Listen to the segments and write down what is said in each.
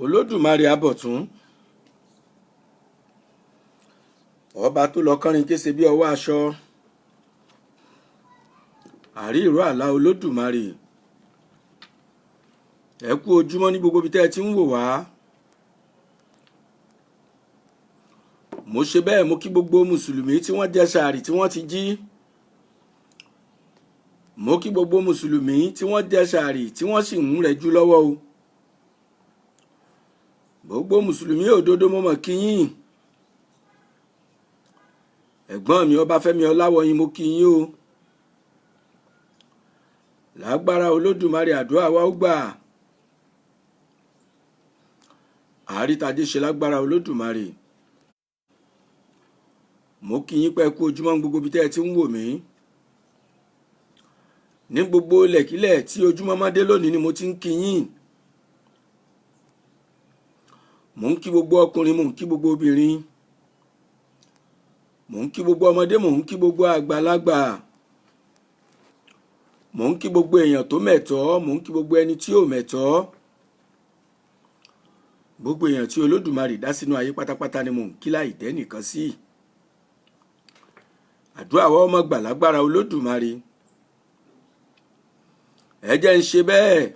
olódùmarè abọ̀tún ọba tó lọ kánrin kése bí ọwọ́ aṣọ àrí ìró àlá olódùmarè ẹ kú ojúmọ́ ní gbogbo ibi tẹ́ ẹ ti ń wò wá. mo ṣe bẹ́ẹ̀ mo kí gbogbo mùsùlùmí tí wọ́n jẹ sàárì tí wọ́n ti jí. mo kí gbogbo mùsùlùmí tí wọ́n jẹ sàárì tí wọ́n sì ń rẹ̀jú lọ́wọ́ o. gbogbo mùsùlùmí òdodo mo mọ̀ kí yín. ẹ̀gbọ́n mi Ọbáfẹ́mi Ọláwọ̀yìn mo kí yín o. lágbára olódùmarè àdúrà wa ó gbà. àrítajé ṣe lágbára olódùmarè. mo kí yín pé kú ojúmọ́ gbogbo ibi tẹ́ ẹ ti ń wò mí. ní gbogbo ilẹ̀kílẹ̀ tí ojúmọ́ máa dé lónìí ni mo ti ń kí yín. mo ń kí gbogbo ọkùnrin mo ń kí gbogbo obìnrin. mo ń kí gbogbo ọmọdé mo ń kí gbogbo àgbàlagbà. mo ń kí gbogbo èèyàn tó mẹ̀tọ́ mo ń kí gbogbo ẹni tí ò mẹ̀tọ́. gbogbo èèyàn tí olódùmarè dá sínú ayé pátápátá ni mo ń kí láì dẹ́ nìkan sí. àdúrà wa ọmọ gbà lágbára olódùmarè. ẹ jẹ́ ń ṣe bẹ́ẹ̀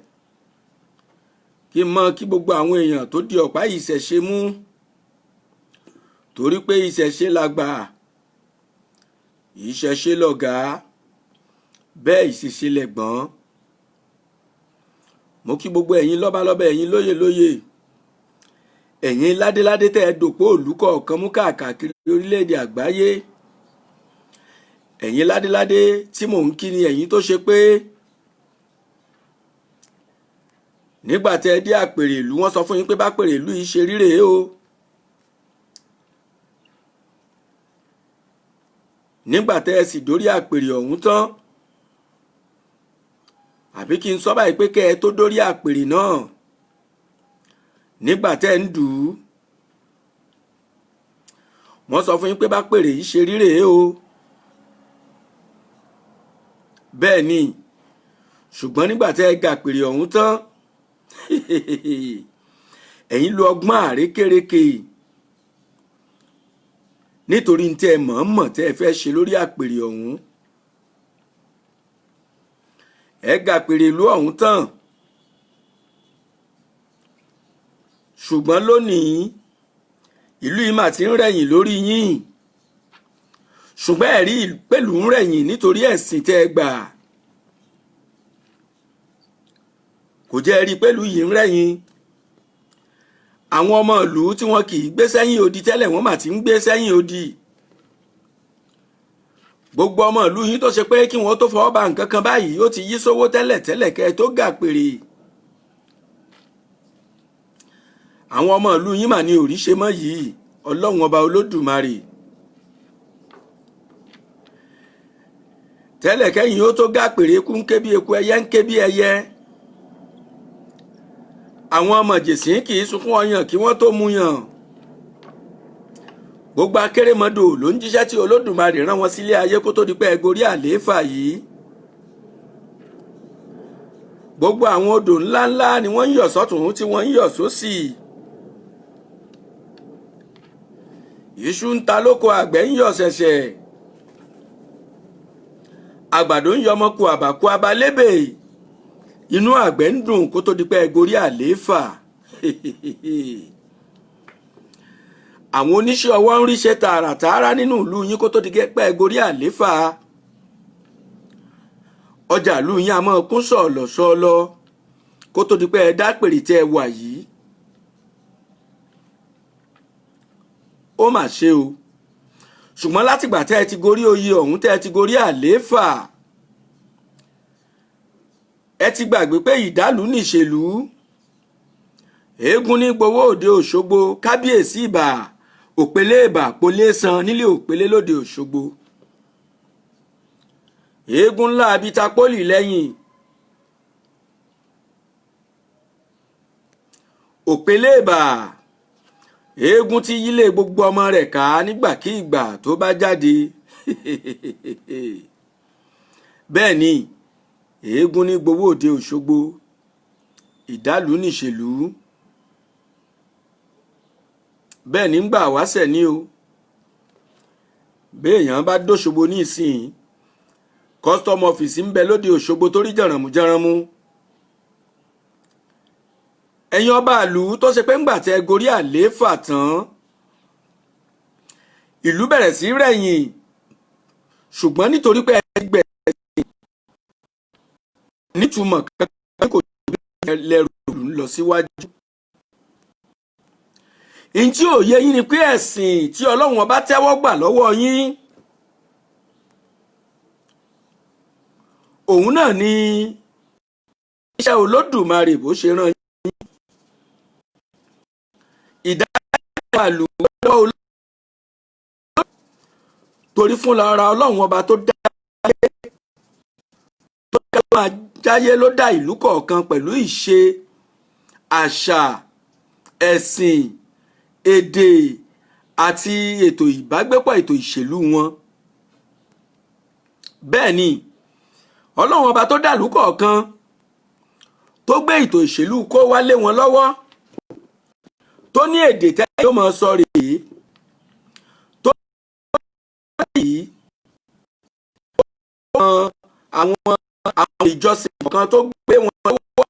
kí n mọ kí gbogbo àwọn èèyàn tó di ọ̀pá ìṣẹ̀ṣe mú torí pé ìṣẹ̀ṣe lágbà ìṣẹ̀ṣe lọ̀gá bẹ́ẹ̀ ìṣẹ̀ṣe lẹ̀gbọ́n. mo kí gbogbo ẹ̀yin lọ́balọ́ba ẹ̀yin lóyè lóyè ẹ̀yin ládéládé tẹ́ ẹ dòpò olùkọ́ ọ̀kan mú káàkiri orílẹ̀-èdè àgbáyé. ẹ̀yin ládéládé tí mò ń kí ni ẹ̀yin tó ṣe pé nígbà tẹ́ ẹ dé àpèrè ìlú wọ́n sọ fún yín pé bá pèrè ìlú yìí ṣe ríre o. nígbà tẹ́ ẹ sì dórí àpèrè ọ̀hún tán àbí kí n sọ báyìí pé kẹ́ ẹ tó dórí àpèrè náà nígbà tẹ́ ẹ ń dù ú wọ́n sọ fún yín pé bá pèrè yìí ṣe ríre o. bẹ́ẹ̀ ni ṣùgbọ́n nígbà tẹ́ ẹ gà àpèrè ọ̀hún tán ẹ̀yin lo ọgbọ́n àrékérekè nítorí tẹ́ ẹ mọ̀ọ́mọ̀ tẹ́ ẹ fẹ́ ṣe lórí àpèrè ọ̀hún. ẹ gà àpèrè ìlú ọ̀hún tán ṣùgbọ́n lónìí ìlú yìí mà ti ń rẹ̀yìn lórí yín ṣùgbọ́n ẹ̀rí pẹ̀lú ń rẹ̀yìn nítorí ẹ̀sìn tẹ́ ẹ gbà. kò jẹ́ rí pẹ̀lú yìí ń rẹ̀yìn. àwọn ọmọ ìlú tí wọ́n kì í gbé sẹ́yìn odi tẹ́lẹ̀ wọ́n mà ti ń gbé sẹ́yìn odi. gbogbo ọmọ ìlú yín tó ṣe pé kí wọ́n tó fọwọ́ ba nǹkan kan báyìí ó ti yí sówó tẹ́lẹ̀ tẹ́lẹ̀ kẹ́ ẹ tó gà pèrè. àwọn ọmọ ìlú yín mà ní òrìṣe mọ́ yìí ọlọ́run ọba olódùmarè. tẹ́lẹ̀ kẹ́yìn ó tó gà pèrè kú ń ké bí eku ẹyẹ ń ké bí ẹyẹ. àwọn ọmọ jèsín kì í sunkún ọyàn kí wọ́n tó mú yàn. gbogbo akérèmọdò ló ń jíṣẹ́ tí olódùmarè rán wọn sílé ayé kó tó di pé ẹ gorí àlééfà yìí. gbogbo àwọn odò ńláńlá ni wọ́n ń yọ̀ sọ́tún tí wọ́n ń yọ̀ sósì. iṣu ń ta lóko àgbẹ̀ ń yọ̀ ṣẹ̀ṣẹ̀. àgbàdo ń yọmọ ku àbàkù abalébè. inú àgbẹ̀ ń dùn kó tó di pé ẹ gorí àlééfà. àwọn oníṣẹ́ ọwọ́ ń ríṣẹ́ tààràtààrà nínú ìlú yín kó tó di pé ẹ gorí àlééfà. ọjà ìlú yín a máa kún sọ̀ọ̀lọ̀ sọ́ọ́lọ́ kó tó di pé ẹ dápèrè tẹ́ ẹ wà yìí. ó mà ṣe o ṣùgbọ́n látìgbà tẹ́ ẹ ti gorí oyè ọ̀hún tẹ́ ẹ ti gorí àlééfà ẹ ti gbàgbé pé ìdálù nìṣèlú. eégún ní gbowó òde Òṣogbo kábíyèsí ìbà òpèlé ìbà pólé san nílé òpèlé lóde Òṣogbo. eégún ńlá abita pólì lẹ́yìn. òpèlé ìbà eégún tí yílé gbogbo ọmọ rẹ̀ ká nígbàkígbà tó bá jáde. bẹ́ẹ̀ ni eégún ní gbowó òde Òṣogbo ìdálù nìṣèlú. bẹ́ẹ̀ ní gbà wáṣẹ̀ ní o béèyàn bá dóṣogbo ní ìsìn custom office ń bẹ lóde Òṣogbo tó rí jàrànmú ẹ̀yin ọba ìlú tó ṣe pé ńgbà tẹ́ gorí àlééfà tán ìlú bẹ̀rẹ̀ sí rẹ̀yìn ṣùgbọ́n nítorí pé ẹgbẹ́ nítumọ̀ kankan kò lẹ́rù ń lọ síwájú. Ntí òye yín ni pé ẹ̀sìn tí Ọlọ́run ọba tẹ́wọ́ gbà lọ́wọ́ yín òun náà ni iṣẹ́ Olódùmarè bó ṣe rán yín. Ìdájọ́ àlùwẹ̀ olóòtú torí fún lára Ọlọ́run ọba tó dá ayé tó dá máa jáyé ló dá ìlú kọ̀ọ̀kan pẹ̀lú ìṣe àṣà ẹ̀sìn èdè àti ètò ìbágbépọ̀ ètò ìṣèlú wọn. Bẹ́ẹ̀ ni Ọlọ́run ọba tó dá ìlú kọ̀ọ̀kan tó gbé ètò ìṣèlú kó wá lé wọn lọ́wọ́ tó ní èdè tẹ́lẹ̀ yóò máa sọ rèé tó yìí àwọn ìjọsìn kan tó gbé wọn lọ́wọ́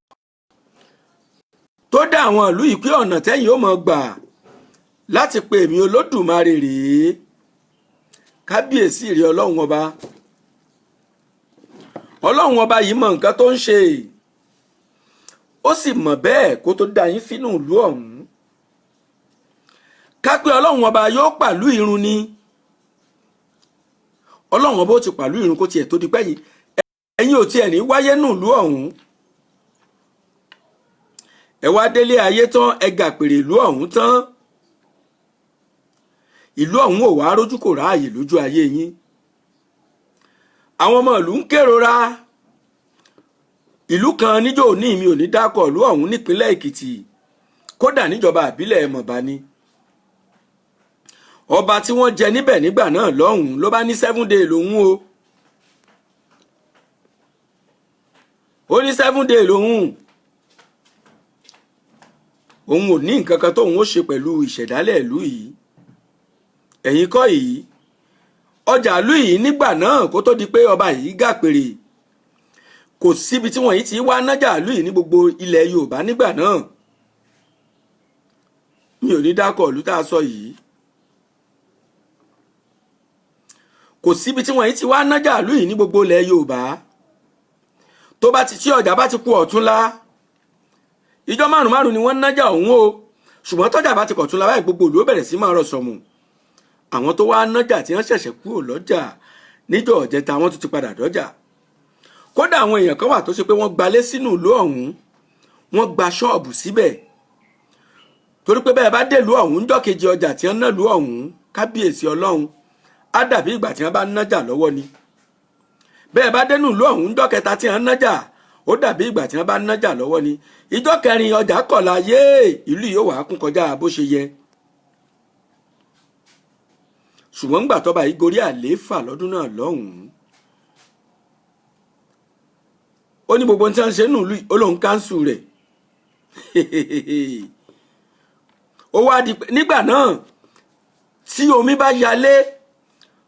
tó dá àwọn ìlú yìí pé ọ̀nà tẹ́yìn yóò máa gbà láti pe èmi Olódùmarè rèé. Kábíyèsí rèé Ọlọ́run ọba yìí mọ nǹkan tó ń ṣe ó sì mọ̀ bẹ́ẹ̀ kó tó dá yín sínú ìlú ọ̀hún. Ká pé Ọlọ́run ọba yóò pàlú ìrun ni Ọlọ́run ọba ó ti pàlú ìrun kó tiẹ̀ tó di pẹ́yìn ẹ̀yin ò tiẹ̀ ní wáyé nù ìlú ọ̀hún. Ẹ wá délé ayé tán ẹ gàpèrè ìlú ọ̀hún tán ìlú ọ̀hún ò wá rójú kò ráàyè lójú ayé yín. Àwọn ọmọ ìlú ń kérora ìlú kan níjọ́ òní mi ò ní dákọ̀ ìlú ọ̀hún nípínlẹ̀ Èkìtì kódà níjọba àbílẹ̀ Mọ̀bá ni. Ọba tí wọ́n jẹ níbẹ̀ nígbà náà lọ́hùn ló bá ní 7 day lòun o. Ó ní 7 day lòun òun ò ní nǹkan kan tóun ó ṣe pẹ̀lú ìṣẹ̀dálẹ̀ ìlú yìí. Ẹ̀yin kọ́ yìí ọjà ìlú yìí nígbà náà kó tó di pé ọba yìí gàpèrè kò síbi tí wọ́n yìí ti wá nájà ìlú yìí ní gbogbo ilẹ̀ Yorùbá nígbà náà. Mi ò ní dákọ̀ ìlú tá a sọ yìí. Kò síbi tí wọ́n yìí ti wá nájà ìlú yìí ní gbogbo ilẹ̀ Yorùbá. Tó bá ti tí ọjà bá ti kù ọ̀túnla ìjọ márùn-ún ni wọ́n nájà ọ̀hún o ṣùgbọ́n tọ́jà bá ti kọ̀túnla báyìí gbogbo ìlú ó bẹ̀rẹ̀ sí máa rọ̀ sọ̀mù. Àwọn tó wá nájà tí wọ́n ṣẹ̀ṣẹ̀ kúrò lọ́jà níjọ́ ọ̀jẹta wọ́n tún ti padà dọ́jà. Kódà àwọn èèyàn kan wà tó ṣe pé wọ́n gbalé sínú ìlú ọ̀hún wọ́n gba ṣọ́ọ̀bù síbẹ̀ torí pé bẹ́ẹ̀ bá dèlú ọ̀hún ńjọ́ kejì ọjà tí wọ́n ná ìlú ọ̀hún kábíyèsí Ọlọ́run á dàbí ìgbà tí wọ́n bá nájà lọ́wọ́ ni. Bẹ́ẹ̀ bá dénú ìlú ọ̀hún ńjọ́ kẹta tí wọ́n nájà ó dàbí ìgbà tí wọ́n bá nájà lọ́wọ́ ni. Ìjọ́ kẹrin ọjà kọ̀la yéè ìlú yóò wá kún kọjá bó ṣe yẹ. Ṣùgbọ́n ńgbà tọ́ba yìí gorí àlééfà lọ́dún náà lọ́hùn-ún ó ní gbogbo tí wọ́n ṣe nù olóhùn káńsù rẹ̀ ó wá di nígbà náà tí omi bá yalé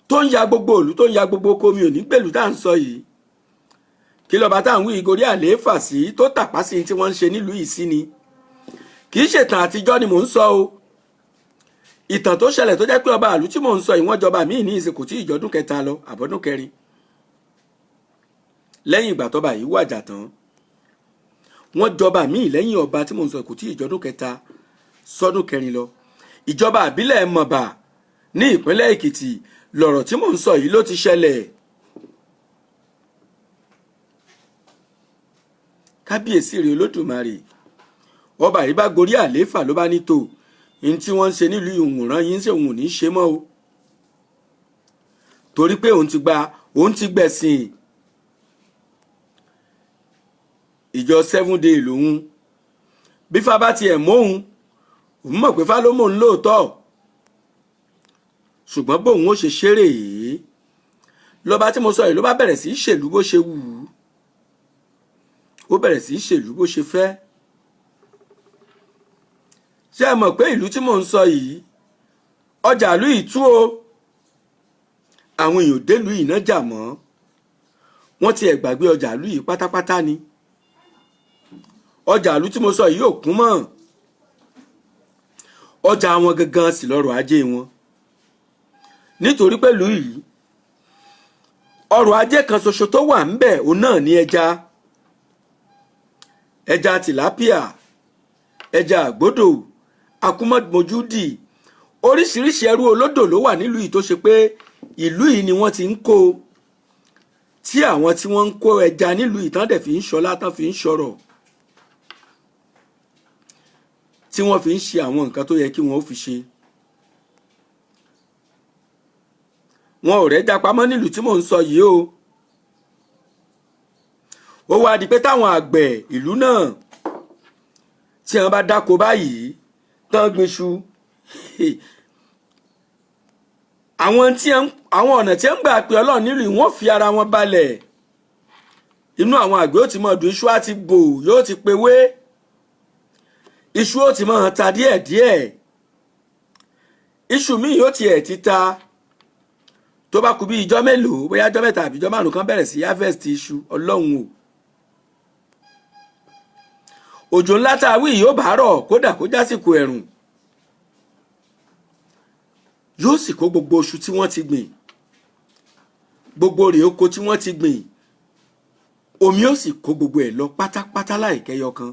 tó ń ya gbogbo ìlú tó ń ya gbogbo oko mi ò ní pẹ̀lú tá à ń sọ yìí kí lọ́ba tá à ń wí gorí àlééfà sí tó tàpá sí tí wọ́n ń ṣe nílùú yìí sí ni kì í ṣètàn àtijọ́ ni mò ń sọ o. Ìtàn tó ṣẹlẹ̀ tó jẹ́ pé ọba ìlú tí mò ń sọ ìwọ́n jọba míì ní ìsìnkú tí ìjọdún kẹta lọ àbọ̀dún kẹrin lẹ́yìn ìgbà tọ́ba yìí wàjà tán wọ́n jọba míì lẹ́yìn ọba tí mò ń sọ ìkú tí ìjọdún kẹta sọ́dún kẹrin lọ. Ìjọba àbílẹ̀ Mọ̀bà ní ìpínlẹ̀ Èkìtì lọ̀rọ̀ tí mò ń sọ yìí ló ti ṣẹlẹ̀. Kábíyèsí rèé Olódùmarè ọba yìí bá gorí àlééfà ló bá ní tò ní tí wọ́n ń ṣe nílùú ìwòrán yìí ń ṣe òun ò ní ṣe mọ́ o torí pé òun ti gbẹ̀sìn ìjọ 7 day lòun bí fá bá tiẹ̀ móhun òun mọ̀ pé fá ló mọ̀ ń lóòótọ́ ṣùgbọ́n bóun ó ṣe ṣeré yìí lọ́ba tí mo sọ yìí ló bá bẹ̀rẹ̀ sí í ṣèlú bó ṣe wù ú ó bẹ̀rẹ̀ sí í ṣèlú bó ṣe fẹ́. Ṣé ẹ mọ̀ pé ìlú tí mò ń sọ yìí ọjà ìlú yìí tú o, àwọn èèyàn délùú yìí náà jà mọ́, wọ́n ti ẹ̀ gbàgbé ọjà ìlú yìí pátápátá ni. ọjà ìlú tí mo sọ yìí ò kún mọ́, ọjà wọn gangan sì lọ́rọ̀ ajé wọn, nítorí pé ìlú yìí ọrọ̀ ajé kan ṣoṣo tó wà ńbẹ̀ òun náà ní ẹja tìlápíà, ẹja àgbódò, akúmọ̀mọ́júdì, oríṣiríṣi ẹrú olódò ló wà nílùú yìí tó ṣe pé ìlú yìí ni wọ́n ti ń kó, tí àwọn tí wọ́n ń kó ẹja nílùú yìí tán dẹ̀ fi ń ṣọlá, tán fi ń ṣọrọ̀, tí wọ́n fi ń ṣe àwọn nǹkan tó yẹ kí wọ́n ó fi ṣe. wọn ò rẹ́jà pamọ́ nílùú tí mò ń sọ yìí o. ó wá di pé táwọn àgbẹ̀ ìlú náà tí wọ́n bá dáko báyìí tán gbinṣu, àwọn ọ̀nà tí ń gbà pé Ọlọ́run nílùú wọ́n fi ara wọn balẹ̀. inú àwọn àgbẹ̀ ó ti mọ̀ dùn, iṣu á ti bò, yóò ti pewé, iṣu ó ti mọ̀ ta díẹ̀díẹ̀, iṣu míì yóò ti ẹ̀ ti ta, tó bá kù bí ijọ́ mélòó, bóyá ijọ́ mẹ́ta àbí ijọ́ márùn kan bẹ̀rẹ̀ sí harvest iṣu. Ọlọ́run o, òjò ńlá tá a wí yóò bá rọ̀, kódà kó jásìkò ẹ̀rùn, yóò sì kó gbogbo iṣu tí wọ́n ti gbìn, gbogbo rèé oko tí wọ́n ti gbìn, omi ó sì kó gbogbo ẹ̀ lọ pátápátá láìkẹyọ kan.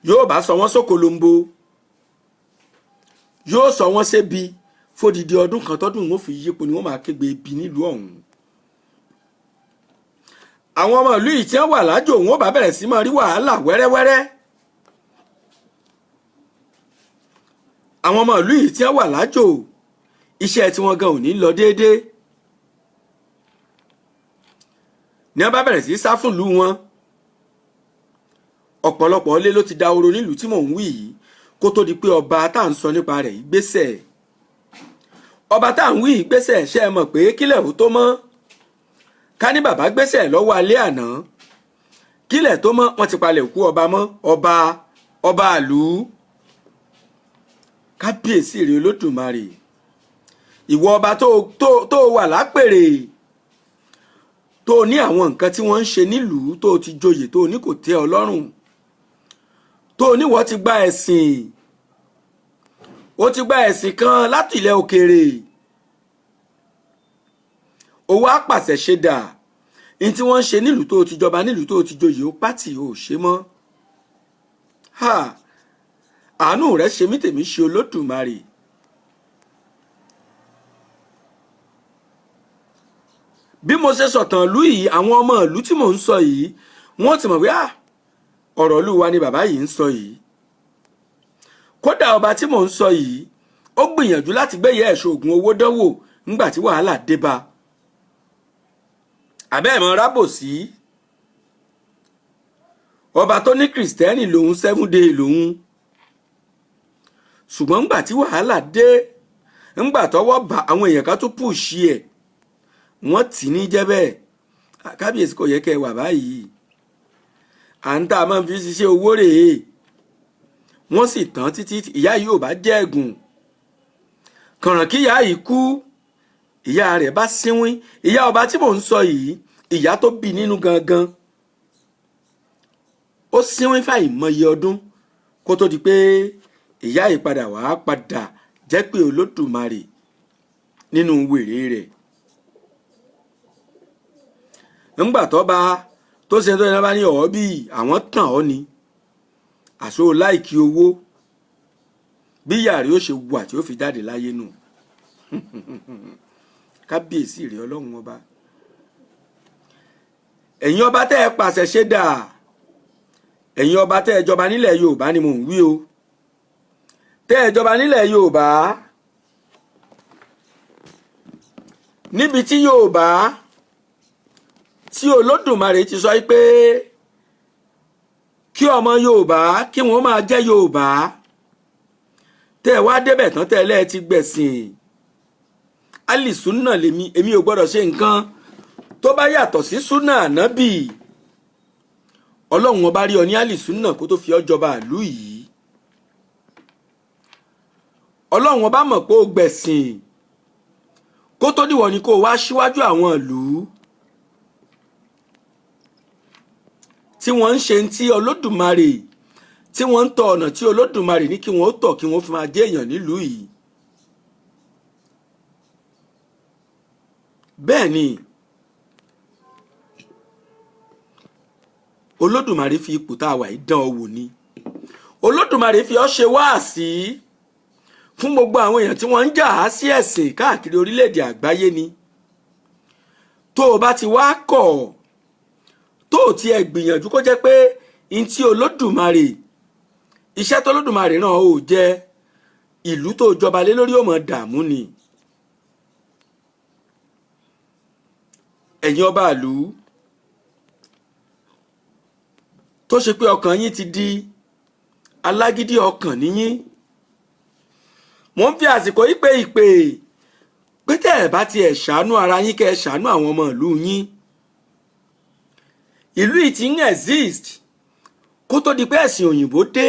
yóò bá sọ wọ́n sókolombo, yóò sọ wọ́n sébi fódìdí ọdún kan, tọ́dún wọn fi yípo ni wọ́n máa kégbe ibi nílùú ọ̀hún. àwọn ọmọ ìlú yìí tí wọ́n wà lájò wọn bá bẹ̀rẹ̀ sí máa rí wàhálà wẹ́rẹ́wẹ́rẹ́. àwọn ọmọ ìlú yìí tí wọ́n wà lájò, iṣẹ́ tí wọ́n gan ò ní lọ déédéé, ní wọ́n bá bẹ̀rẹ̀ sí sá fún ìlú wọn. ọ̀pọ̀lọpọ̀ ilé ló ti dahoro nílùú tí mò ń wí yìí kó tó di pé ọba tá à ń sọ nípa rẹ̀ ìgbésẹ̀. ọba tá à ń wí ìgbésẹ̀, ṣe é mọ̀ pé kílẹ̀ ó tó mọ́, ká ní bàbá gbésẹ̀ lọ́wọ́ alẹ́ àná, kílẹ̀ tó mọ́ wọ́n ti palẹ̀ òkú ọba mọ́. ọba àlú, kábíyèsí rẹ̀ Olódùmarè, ìwọ ọba tó wà lápèrè, tó ní àwọn nǹkan tí wọ́n ń ṣe nílùú, tó ti joyè, tó ní kò tẹ́ ọ lọ́rùn, tó ní wọ́n ti gba ẹ̀sìn, ó ti gba ẹ̀sìn kan láti ilẹ̀ òkèèrè, owó àpàṣẹ ṣe dà, ní tí wọ́n ń ṣe nílùú tó ti jọba, nílùú tó ti joyè, ó pátì ò ṣe mọ́. àánú rẹ̀ ṣe mí, tèmi ṣe Olódùmarè. bí mo ṣe sọ̀tàn ìlú yìí, àwọn ọmọ ìlú tí mò ń sọ yìí wọ́n ti mọ̀ pé ọ̀rọ̀ ìlú wa ni bàbá yìí ń sọ yìí. kódà ọba tí mò ń sọ yìí ó gbìyànjú láti gbéyẹ ẹ̀ṣọ́ ògùn owó dánwò nígbà tí wàhálà dé bá. àbẹ́ẹ̀mọ́ rábòsí, ọba tó ní kìrìsìtẹ́nì lòun 7 day lòun, ṣùgbọ́n nígbà tí wàhálà dé, nígbà tọ́wọ́ bá àwọn èèyàn ká tó pùṣì ẹ̀, wọ́n tì ní jẹ́ bẹ́ẹ̀. kábíyèsí kò yẹ kẹ́ ẹ wà báyìí, à ń tà máa ń fi ṣiṣẹ́ owó rèé. wọ́n sì tán títí ìyá yìí ò bá jẹ́ ẹ̀gùn, kànràn kí ìyá yìí kú, ìyá rẹ̀ bá sínwín. ìyá ọba tí mò ń sọ yìí, ìyá tó bí nínú gangan, ó sínwín fàìmọye ọdún kó tó di pé ìyá yìí padà jẹ́ pé Olódùmarè nínú wèrè rẹ̀. ńgbà tọ́ba tó ṣe tó yẹn bá ní ọ̀ọ́ bí àwọn tàn ọ́ ni, àṣọ láìkí owó, bí yàrá ó ṣe wà tí ó fi jáde láyé nù. kábíyèsí rẹ̀ Ọlọ́run ọba. ẹ̀yin ọba tẹ́ ẹ pàṣẹ ṣe dà, ẹ̀yin ọba tẹ́ ẹ jọba nílẹ̀ Yorùbá ni mò ń wí o. tẹ́ ẹ jọba nílẹ̀ Yorùbá, níbi tí Yorùbá tí Olódùmarè ti sọ pé kí ọmọ Yorùbá kí wọ́n máa jẹ́ Yorùbá, tẹ́ ẹ wá débẹ̀ tán tẹ́lẹ̀ ti gbẹ̀sìn. alìsúnà lèmi, èmi ò gbọ́dọ̀ ṣe nǹkan tó bá yàtọ̀ sí súnà ànábì. Ọlọ́run ọba rí ọ ní alìsúnà kó tó fi ọ jọba ìlú yìí. ọlọ́run ọba mọ̀ pé ó gbẹ̀sìn kó tó dìwọ̀ ni kó wá síwájú àwọn ìlú tí wọ́n ń ṣe ti olódùmarè tí wọ́n ń tọ ọ̀nà tí olódùmarè ní kí wọ́n ó tọ̀ kí wọ́n fi máa jẹ́ èèyàn nílùú yìí. bẹ́ẹ̀ ni olódùmarè fi ipò tá a wà yìí dán ọ wò ni. olódùmarè fi ọ́ ṣe wáàsí fún gbogbo àwọn èèyàn tí wọ́n ń jà á sí ẹ̀sìn káàkiri orílẹ̀-èdè àgbáyé ni. tó o bá ti wá kọ̀ tó o tiẹ̀ gbìyànjú kó jẹ́ pé n tí olódùmarè iṣẹ́ tó olódùmarè rán ọ ò jẹ́ ìlú tó jọba lé lórí ó máa dààmú ni. ẹ̀yin ọba ìlú tó ṣe pé ọkàn yín ti di alágídí ọkàn níyín, wọ́n fi àsìkò yìí pé ìpè pé tẹ́ ẹ̀ bá tiẹ̀ ṣàánú ara yín kẹ́ ẹ ṣàánú àwọn ọmọ ìlú yín. ìlú yìí ti ń exist kó tó di pé ẹ̀sìn òyìnbó dé.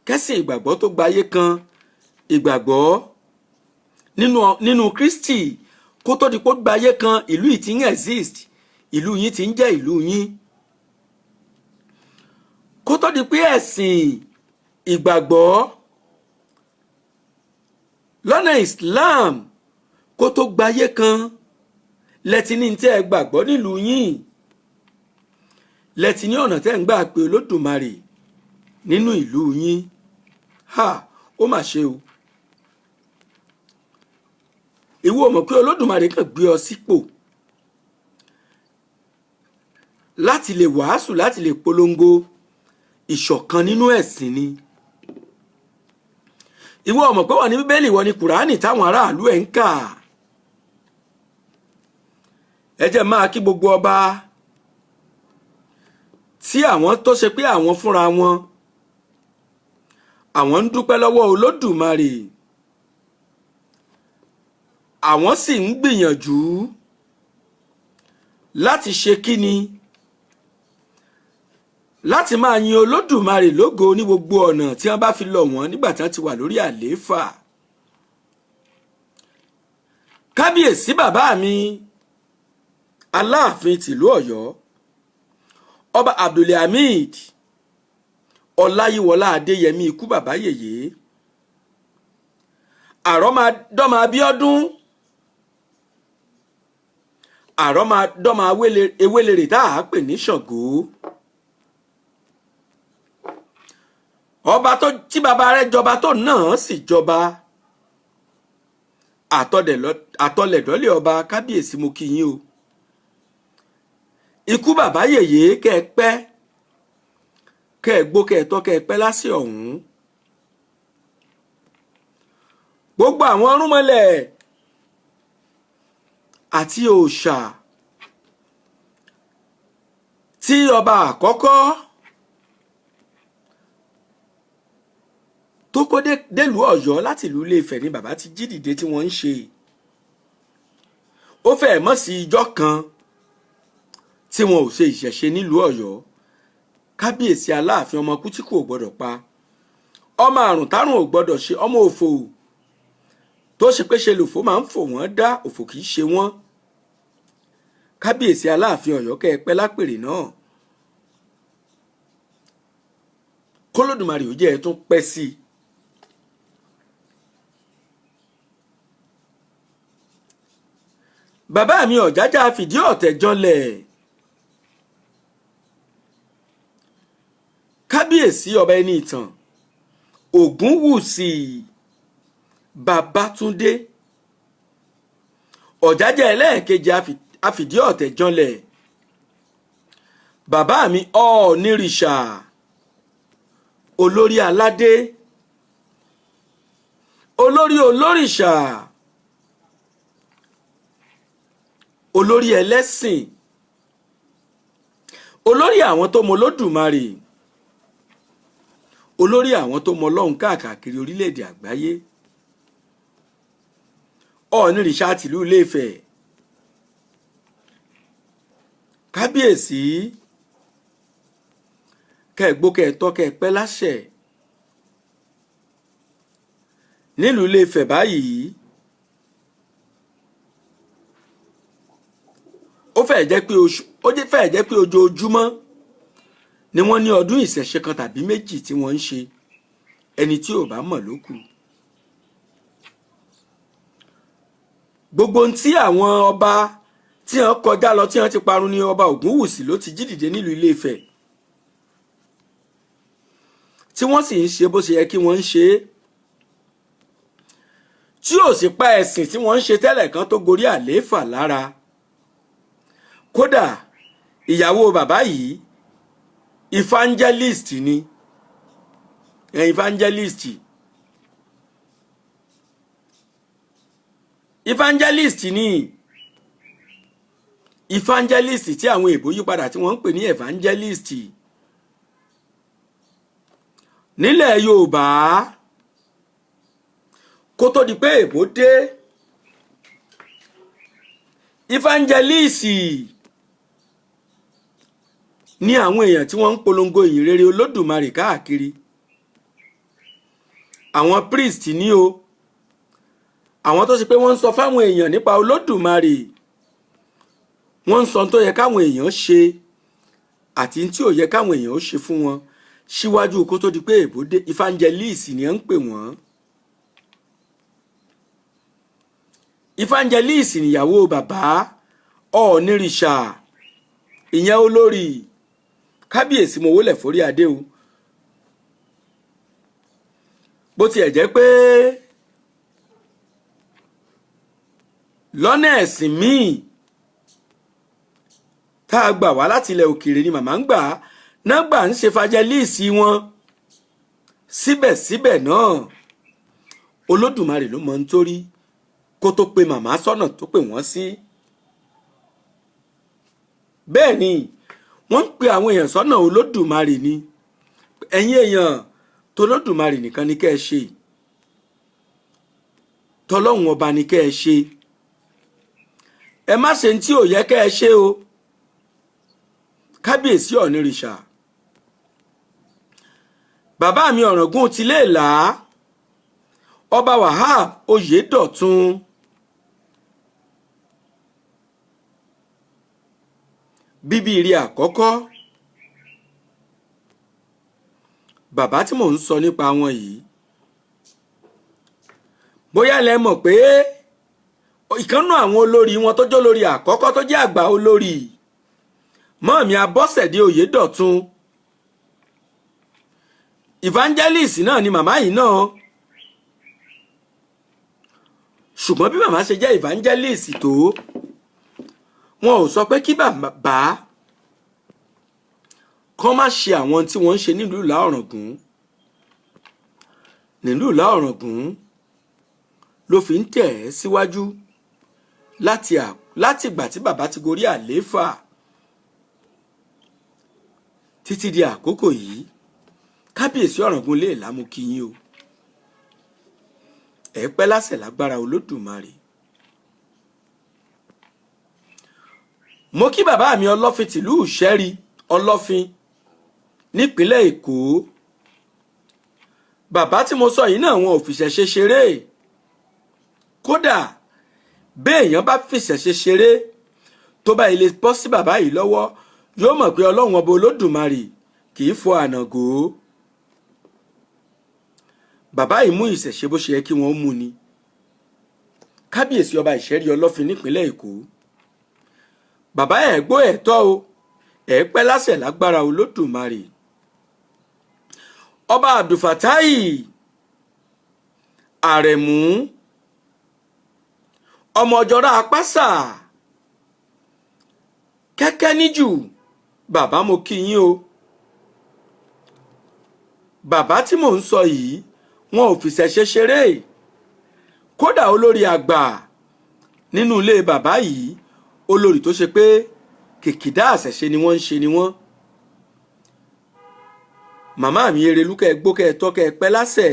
kẹ́sìn ìgbàgbọ́ tó gbayé kan ìgbàgbọ́ nínú Kristi kó tó di pé ó gbayé kan ìlú yìí ti ń exist, ìlú yín ti ń jẹ́ ìlú yín. kó tó di pé ẹ̀sìn ìgbàgbọ́ lọ́nà Islam kó tó gbayé kan lẹ́tí ní tẹ́ ẹ gbàgbọ́ nílùú yín, lẹ́tí ní ọ̀nà tẹ́ ń gbà pé Olódùmarè nínú ìlú yín. ó mà ṣe o. ìwọ mọ̀ pé Olódùmarè kàn gbé ọ sípò láti lè wàásù, láti lè polongo ìṣọ̀kan nínú ẹ̀sìn ni. ìwọ mọ̀ pé wọ́n ní Bíbélì, wọ́n ní Kùránì táwọn aráàlú ẹ̀ ń kà. ẹ jẹ́ máa kí gbogbo ọba tí àwọn tó ṣe pé àwọn fúnra wọn àwọn ń dúpẹ́ lọ́wọ́ Olódùmarè, àwọn sì ń gbìyànjú láti ṣe kíni, láti máa yin Olódùmarè lógo ní gbogbo ọ̀nà tí wọ́n bá fi lọ̀ wọ́n nígbà tí wọ́n ti wà lórí àlééfà. kábíyèsí bàbá mi Aláàfin tìlú Ọ̀yọ́ ọba Abdulhamid Ọláyíwọlá Adéyẹmí ikú bàbá yèyé àrọ́mọdọ́mọ Abíọ́dún àrọ́mọdọ́mọ ewélèrè tá a pè ní Ṣàngó, ọba tó tí bàbá rẹ̀ jọba tó náà sì jọba, àtọlẹ̀dọ́lẹ̀ ọba. kábíyèsí mo kí yín o. ikú bàbá yèyé kẹ́ ẹ pẹ́, kẹ́ ẹ gbó, kẹ́ ẹ tọ́, kẹ́ ẹ pẹ́ lásì ọ̀hún. gbogbo àwọn ọ̀rúnmọlẹ̀ àti òòṣà tí ọba àkọ́kọ́ tó kó délùú Ọ̀yọ́ láti ìlú Ilé-Ifẹ̀ ni bàbá ti jí dìde tí wọ́n ń ṣe. ó fẹ́ẹ̀ mọ́ sí ijọ́ kan tí wọn ò ṣe ìṣẹ̀ṣe nílùú Ọ̀yọ́. kábíyèsí Aláàfin ọmọ kú tí kò gbọdọ̀ pa, ọmọ àrùn tárùn ò gbọdọ̀ ṣe, ọmọ òfò tó ṣe pé ṣe lòfò máa ń fò wọ́n dá, òfò kìí ṣe wọ́n. kábíyèsí Aláàfin Ọ̀yọ́ kẹ́ ẹ pẹ́ lápèrè náà. k'Olódùmarè ó jẹ́ ẹ tún pẹ́ sí i. bàbá mi Ọ̀jájá fìdí ọ̀tẹ̀ janlẹ̀. kábíyèsí ọba Ẹniìtàn Ògúnwùsì Babátúndé Ọ̀jájá ẹlẹ́ẹ̀kejì afìdí ọ̀tẹ̀ janlẹ̀. bàbá mi Ọ̀ọ̀nìrìṣà olórí aládé, olórí olórìṣà, olórí ẹlẹ́sìn, olórí àwọn tó mọ Olódùmarè, olórí àwọn tó mọ Ọlọ́run káàkiri orílẹ̀-èdè àgbáyé. Ọ̀ọ̀nìrìṣà tìlú Ilé-Ifẹ̀. kábíyèsí kẹ́ ẹ gbó, kẹ́ ẹ tọ́, kẹ́ ẹ pẹ́ láṣẹ. nílùú Ilé-Ifẹ̀ báyìí ó fẹ́ẹ̀ jẹ́ pé ojoojúmọ́ ni wọ́n ní ọdún ìṣẹ̀ṣe kan tàbí méjì tí wọ́n ń ṣe, ẹni tí ò bá mọ̀ ló kù. Gbogbo ohun tí àwọn ọba tí wọ́n kọjá lọ tí wọ́n ti parun ní ọba Ògúnwùsì ló ti jí dìde nílùú Ilé-Ifẹ̀ tí wọ́n sì ń ṣe bó ṣe yẹ kí wọ́n ń ṣe é, tí ò sì pa ẹ̀sìn tí wọ́n ń ṣe tẹ́lẹ̀ kan tó gorí àlééfà lára. Kódà ìyàwó bàbá yìí evangelist ni, evangelist tí àwọn èèbó yí padà tí wọ́n ń pè ní evangelist nílẹ̀ Yorùbá kó tó di pé èèbó dé. Evangelist ní àwọn èèyàn tí wọ́n ń polongo ìyìn rere Olódùmarè káàkiri. Àwọn priest ní o, àwọn tó ṣe pé wọ́n ń sọ fáwọn èèyàn nípa Olódùmarè, wọ́n ń sọ tó yẹ káwọn èèyàn ṣe àti tí ò yẹ káwọn èèyàn ó ṣe fún wọn síwájú kó tó di pé èèbó dé. Evangelist ni à ń pè wọ́n. Evangelist níyàwó bàbá Ọ̀ọ̀nìrìṣà, ìyẹn olórí kábíyèsí mo wólẹ̀ forí adé o. Bó tiẹ̀ jẹ́ pé lọ́nà ẹ̀sìn míì tá a gbà wá láti ilẹ̀ òkèèrè ni màmá ń gbà náà gbà ń ṣe evangelist wọn, síbẹ̀síbẹ̀ náà Olódùmarè ló mọ̀ ń torí kó tó pe màmá sọ́nà tó pè wọ́n sí. Bẹ́ẹ̀ ni wọ́n ń pe àwọn èèyàn sọ́nà Olódùmarè ni. Ẹ̀yin èèyàn tó Olódùmarè nìkan ni kẹ́ ẹ ṣe, tọlọ́hun ọba ni kẹ́ ẹ ṣe. Ẹ má ṣe tí ò yẹ kẹ́ ẹ ṣe o. Kábíyèsí Ọ̀ọ̀nìrìṣà, bàbá mi Ọ̀ràngún ti Ilé-Ìlá, ọba Wahab Oyèdọ̀tun, bíbí ire àkọ́kọ́. Bàbá tí mò ń sọ nípa wọn yìí, bóyá lẹ mọ̀ pé ìkànnù àwọn olórí wọn tó jẹ́ olórí àkọ́kọ́ tó jẹ́ àgbà olórí, mọ́ọ̀mí Abọ́sẹ̀dé Oyèdọ̀tun, evangelist náà ni màmá yìí náà. Ṣùgbọ́n bí màmá ṣe jẹ́ evangelist tó, wọn ò sọ pé kí bàbá kán má ṣe àwọn tí wọ́n ń ṣe nílùú Ìlá Ọ̀ràngún. Nílùú Ìlá Ọ̀ràngún ló fi ń tẹ̀ ẹ́ síwájú láti ìgbà tí bàbá ti gorí àlééfà títí di àkókò yìí. Kábíyèsí Ọ̀ràngún Ilé-Ìlá mú kí yín o. Ẹ pẹ́ láṣẹ lágbára Olódùmarè. Mo kí bàbá mi Ọlọ́fin tìlú Ìṣẹ́rí Ọlọ́fin nípínlẹ̀ Èkó. Bàbá tí mo sọ yìí náà wọn ò fìṣẹ̀ṣe ṣeré. Kódà béèyàn bá fìṣẹ̀ṣe ṣeré tó bá ilé bọ́ sí bàbá yìí lọ́wọ́, yóò mọ̀ pé Ọlọ́run ọba Olódùmarè kì í fọ ànàgó. Bàbá yìí mú ìṣẹ̀ṣe bó ṣe yẹ kí wọ́n mú ni. Kábíyèsí ọba Ìṣẹ́rí Ọlọ́fin nípínlẹ̀ Èkó. Bàbá ẹ̀ gbọ́ ẹ̀ tọ́ o, ẹ̀ pẹ́ láṣẹ lágbára Olódùmarè. Ọba Abdulfatai Àrẹ̀mú ọmọ Ọ̀jọ́rá Apásà kẹ́kẹ́ níjù, bàbá mo kí yín o. Bàbá tí mò ń sọ yìí wọn ò fìṣẹ̀ṣe ṣeré. Kódà olórí àgbà nínú ilé bàbá yìí, olórí tó ṣe pé kìkìdá àṣẹ̀ṣe ni wọ́n ń ṣe ni wọ́n. Màmá mi Erelú kẹ́ ẹ gbó kẹ́ ẹ tọ́ kẹ́ ẹ pẹ́ láṣẹ,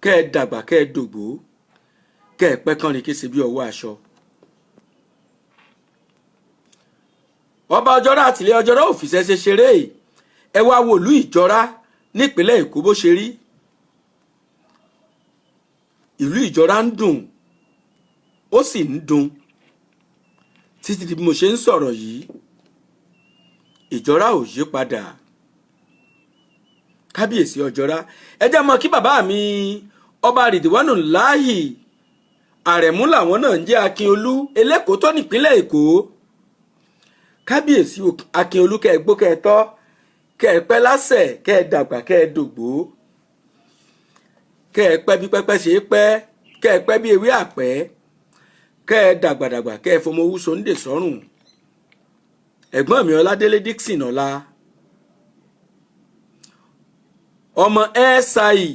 kẹ́ ẹ dàgbà kẹ́ ẹ dògbó, kẹ́ ẹ pẹ́ kánrin kése bí ọwọ́ aṣọ. Ọba Ọ̀jọ́rá àtìlẹ́ Ọ̀jọ́rá ò fìṣẹ̀ṣe ṣeré. Ẹ wá wòlú Ìjọra nípínlẹ̀ Èkó bó ṣe rí. ìlú ìjọra ń dùn ó sì ń dùn títí bí mo ṣe ń sọ̀rọ̀ yìí ìjọra ò yí padà. Kábíyèsí ọ̀jọ̀ra ẹ jẹ́ mọ̀ kí bàbá mi ọba Rìdíwánù Láàyì Àrẹ̀mú làwọn náà ń jẹ́ Akínolú Elékòó tó nípínlẹ̀ Èkó. Kábíyèsí Akínolú kẹ́ ẹ gbó kẹ́ ẹ tọ́ kẹ́ ẹ pẹ́ lásẹ̀ kẹ́ ẹ dàgbà kẹ́ ẹ dògbó kẹ́ ẹ pẹ́ bí pẹ́pẹ́ ṣe pẹ́ kẹ́ ẹ pẹ́ bí ewé àpẹ́ kẹ́ ẹ dàgbàdàgbà kẹ́ ẹ fọmọ owú sóńdè sọ́rùn. Ẹ̀gbọ́n mi Ọládélé Dixon ọ̀la ọmọ ẹ́ẹ́sáì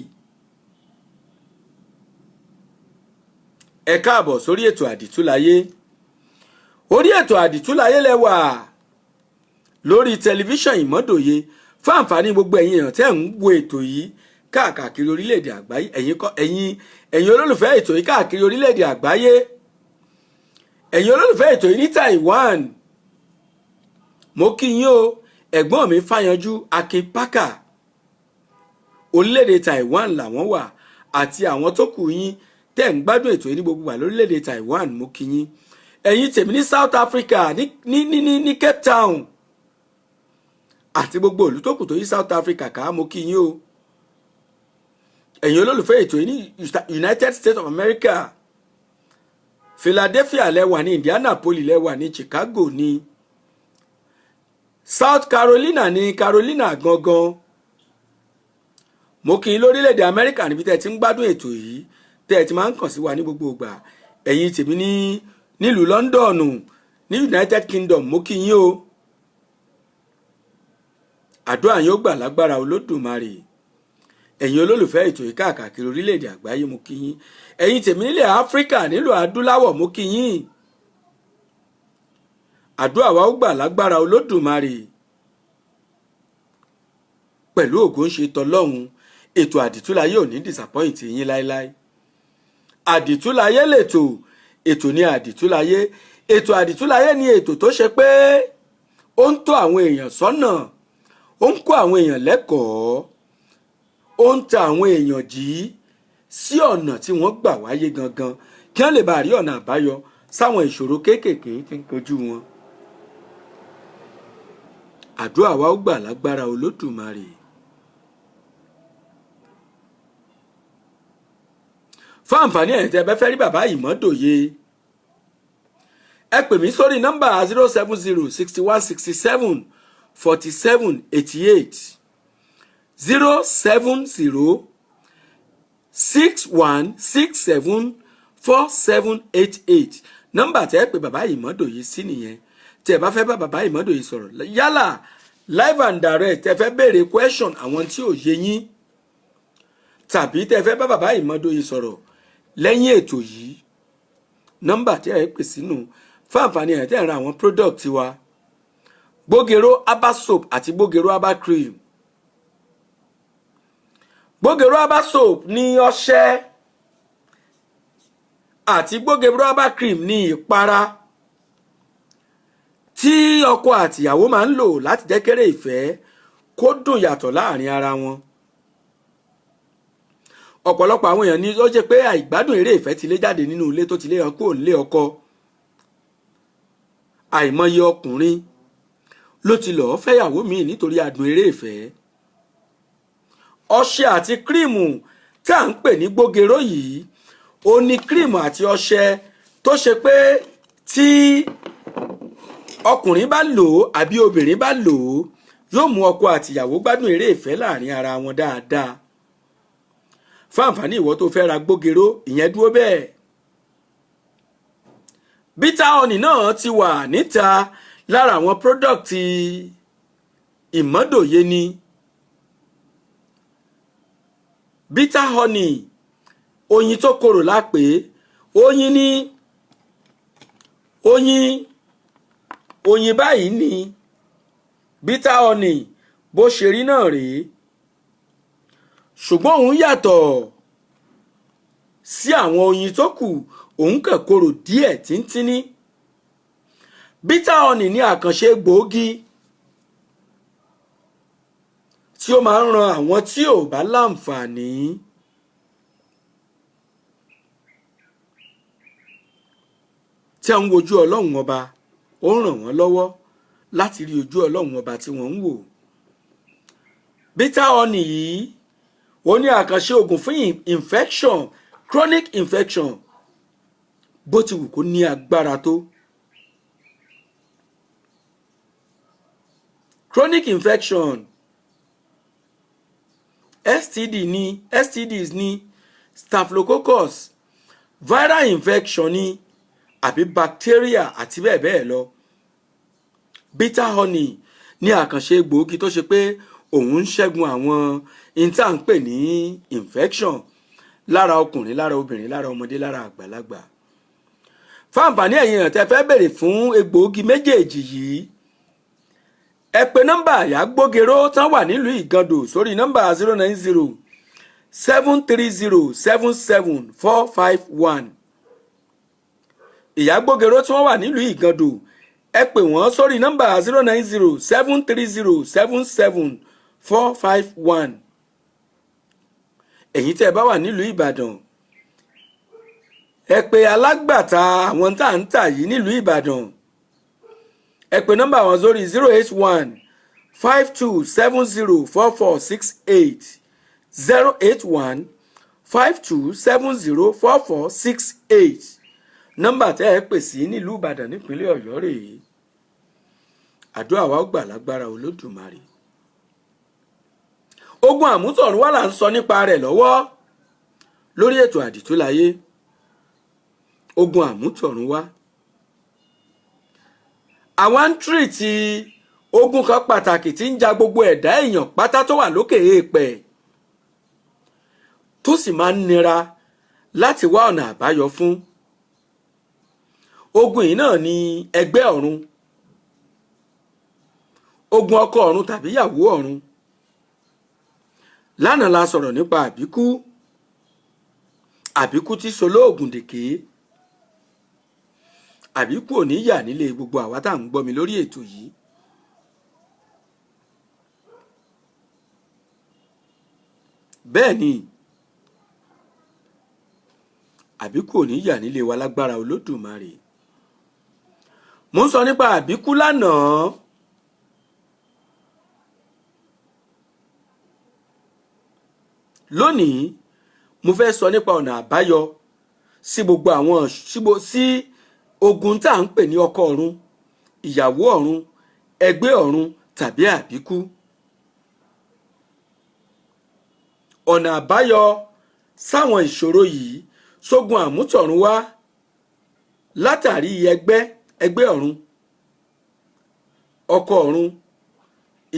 ẹ káàbọ̀ sórí ètò Àdìtúláyé. Orí ètò Àdìtúláyé lẹ́wà lórí tẹlifíṣàn Ìmọ́dòye fún àǹfààní gbogbo ẹ̀yin èèyàn tẹ́ ń wo ètò yìí káàkiri orílẹ̀-èdè àgbáyé ẹ̀yin olólùfẹ́ ètò yìí káàkiri orílẹ̀-èdè àgbáyé ẹ̀yin olólùfẹ́ ètò yìí ní Taiwan mo kí yín o. Ẹ̀gbọ́n mi Fáyanjú Akin Parker orílẹ̀-èdè Taiwan làwọn wà àti àwọn tó kù yín tẹ́ ń gbádùn ètò yìí ní gbogbo wà lórílẹ̀-èdè Taiwan mo kí yín. Ẹ̀yin tèmi ní South Africa ní Cape Town àti gbogbo ìlú tó kù tó yí South Africa ká mo kí yín o. Ẹ̀yin olólùfẹ́ ètò yìí ní United States of America Philadelphia lẹ́wà ní Indianapolis lẹ́wà ní Chicago ní South Carolina ní Carolina gangan mo kí yín lórílẹ̀-èdè Amẹ́ríkà níbi tẹ́ ti ń gbádùn ètò yìí tẹ́ ti máa ń kàn sí wa ní gbogbo ìgbà. Ẹ̀yin tèmi nílùú London ní United Kingdom mo kí yín o. Àdúrà yín ó gbà lágbára Olódùmarè. Ẹ̀yin olólùfẹ́ ètò yìí káàkiri orílẹ̀-èdè àgbáyé mo kí yín. Ẹ̀yin tèmi nílẹ̀ Áfíríkà nílùú adúláwọ̀ mo kí yín. Àdúrà wa ó gbà lágbára Olódùmarè. Pẹ̀lú ògo ń ṣe tọlọ́hun ètò Àdìtúláyé ò ní disappoint yín láéláé. Àdìtúláyé lètò ètò ní Àdìtúláyé. Ètò Àdìtúláyé ni ètò tó ṣe pé ó ń tọ́ àwọn èèyàn sọ́nà ó ń kọ́ àwọn èèyàn lẹ́kọ̀ọ́ ó ń ta àwọn èèyàn jí sí ọ̀nà tí wọ́n gbà wáyé gangan kí wọ́n lè bá rí ọ̀nà àbáyọ sáwọn ìṣòro kéékèèké tí ń kojú wọn. Àdúrà wa ó gbà lágbára Olódùmarè. Fún àǹfààní ẹ̀yin tẹ́ bá fẹ́ rí bàbá Ìmọ́dòye ẹ pè mí sórí nọ́mbà 07061674788 07061674788 nọ́mbà tẹ́ pè bàbá Ìmọ́dòye sí nìyẹn. Tẹ́ bá fẹ́ bá bàbá Ìmọ́dòye sọ̀rọ̀ yálà live and direct tẹ́ fẹ́ béèrè question àwọn tí ò yé yín tàbí tẹ́ fẹ́ bá bàbá Ìmọ́dòye sọ̀rọ̀ lẹ́yìn ètò yìí nọ́mbà tí ẹ pè sínú fún àǹfààní ẹ̀ tẹ́ ń ra àwọn product wa Gbógeró herbal soap àti Gbógeró herbal cream. Gbógeró herbal soap ní ọṣẹ àti Gbógeró herbal cream ní ìpara tí ọkọ àtìyàwó máa ń lò láti jẹ́ kéré ìfẹ́ kó dùn yàtọ̀ láàrin ara wọn. Ọ̀pọ̀lọpọ̀ àwọn èèyàn ni ó jẹ́ pé àìgbádùn eré ìfẹ́ ti lé jáde nínú ilé tó ti lé hàn kúrò nílé ọkọ. Àìmọye ọkùnrin ló ti lọ́ọ́ fẹ́yàwó míì nítorí adùn eré ìfẹ́. Ọṣẹ àti kírìmù tí à ń pè ní Gbógeró yìí ó ní kírìmù àti ọṣẹ tó ṣe pé tí ọkùnrin bá lò ó àbí obìnrin bá lò ó yóò mú ọkọ àtìyàwó gbádùn eré ìfẹ́ láàrin ara wọn dáadáa. Fún àǹfààní ìwọ tó fẹ́ ra Gbógeró ìyẹn dúró bẹ́ẹ̀. Bitter honey náà ti wà níta lára àwọn product Ìmọ́dòye ni. Bitter honey oyin tó korò lápè oyin ní oyin báyìí ni bitter honey bó ṣe rí náà rèé ṣùgbọ́n òun yàtọ̀ sí àwọn oyin tó kù òun kàn korò díẹ̀ tíntínní. Bitter honey ní àkànṣe gbòógì tí ó máa ń ran àwọn tí ò bá láǹfààní tí wọ́n ń wojú ọlọ́run ọba ó ń ràn wọ́n lọ́wọ́ láti rí ojú ọlọ́run ọba tí wọ́n ń wò. Bitter honey yìí ó ní àkànṣe oògùn fún infection, chronic infection, bó ti wù kó ní agbára tó. Chronic infection, STDs ní, staphylococcus, viral infection ní, àbí bacteria àti bẹ́ẹ̀ bẹ́ẹ̀ lọ. Bitter honey ní àkànṣe egbòogi tó ṣe pé òun ń ṣẹ́gun àwọn ìta ń pè ní infection lára ọkùnrin, lára obìnrin, lára ọmọdé, lára àgbàlagbà. Fún àǹfààní ẹ̀yin èèyàn tẹ́ fẹ́ bèrè fún egbòogi méjèèjì yìí, ẹ pè nọ́mbà Ìyá Gbógeró tán wà nílùú Ìgàndò sórí nọ́mbà 090-730-77451. Ìyá Gbógeró tí wọ́n wà nílùú Ìgàndò, ẹ pè wọ́n sórí nọ́mbà 090-730-77451. Ẹ̀yin tẹ́ bá wà nílùú Ìbàdàn, ẹ pè alágbàtà àwọn tá ń tà yìí nílùú Ìbàdàn, ẹ pè nọ́mbà wọn sórí 081-5270-4468 081-5270-4468. nọ́mbà tẹ́ ẹ pè sí nílùú Ìbàdàn nípínlẹ̀ Ọ̀yọ́ rèé. Àdúrà wa ó gbà lágbára Olódùmarè. Ogun àmútọ̀run wà là ń sọ nípa rẹ̀ lọ́wọ́ lórí ètò Àdìtúláyé. Ogun àmútọ̀run wá. Àwọn ń tírìtì ogun kan pàtàkì tí ń ja gbogbo ẹ̀dá èèyàn pátá tó wà lókè èèpẹ̀, tó sì máa ń nira láti wá ọ̀nà àbáyọ fún. Ogun yìí náà ni ẹgbẹ́ ọ̀run, ogun ọkọ ọ̀run tàbí ìyàwó ọ̀run. Lánàá la sọ̀rọ̀ nípa àbíkú tí solóògùn dèké. Àbíkú ò ní yà nílé gbogbo àwa tá à ń gbọ́ mi lórí ètò yìí. Bẹ́ẹ̀ ni, àbíkú ò ní yà nílé wa lágbára Olódùmarè. Mo ń sọ nípa àbíkú lánàá. Lónìí mo fẹ́ sọ nípa ọ̀nà àbáyọ sí gbogbo àwọn sí ogun tá à ń pè ní ọkọ ọ̀run, ìyàwó ọ̀run, ẹgbẹ́ ọ̀run tàbí àbíkú. Ọ̀nà àbáyọ sáwọn ìṣòro yìí, sógun àmútọ̀run wá látàrí ẹgbẹ́ ọ̀run, ọkọ ọ̀run,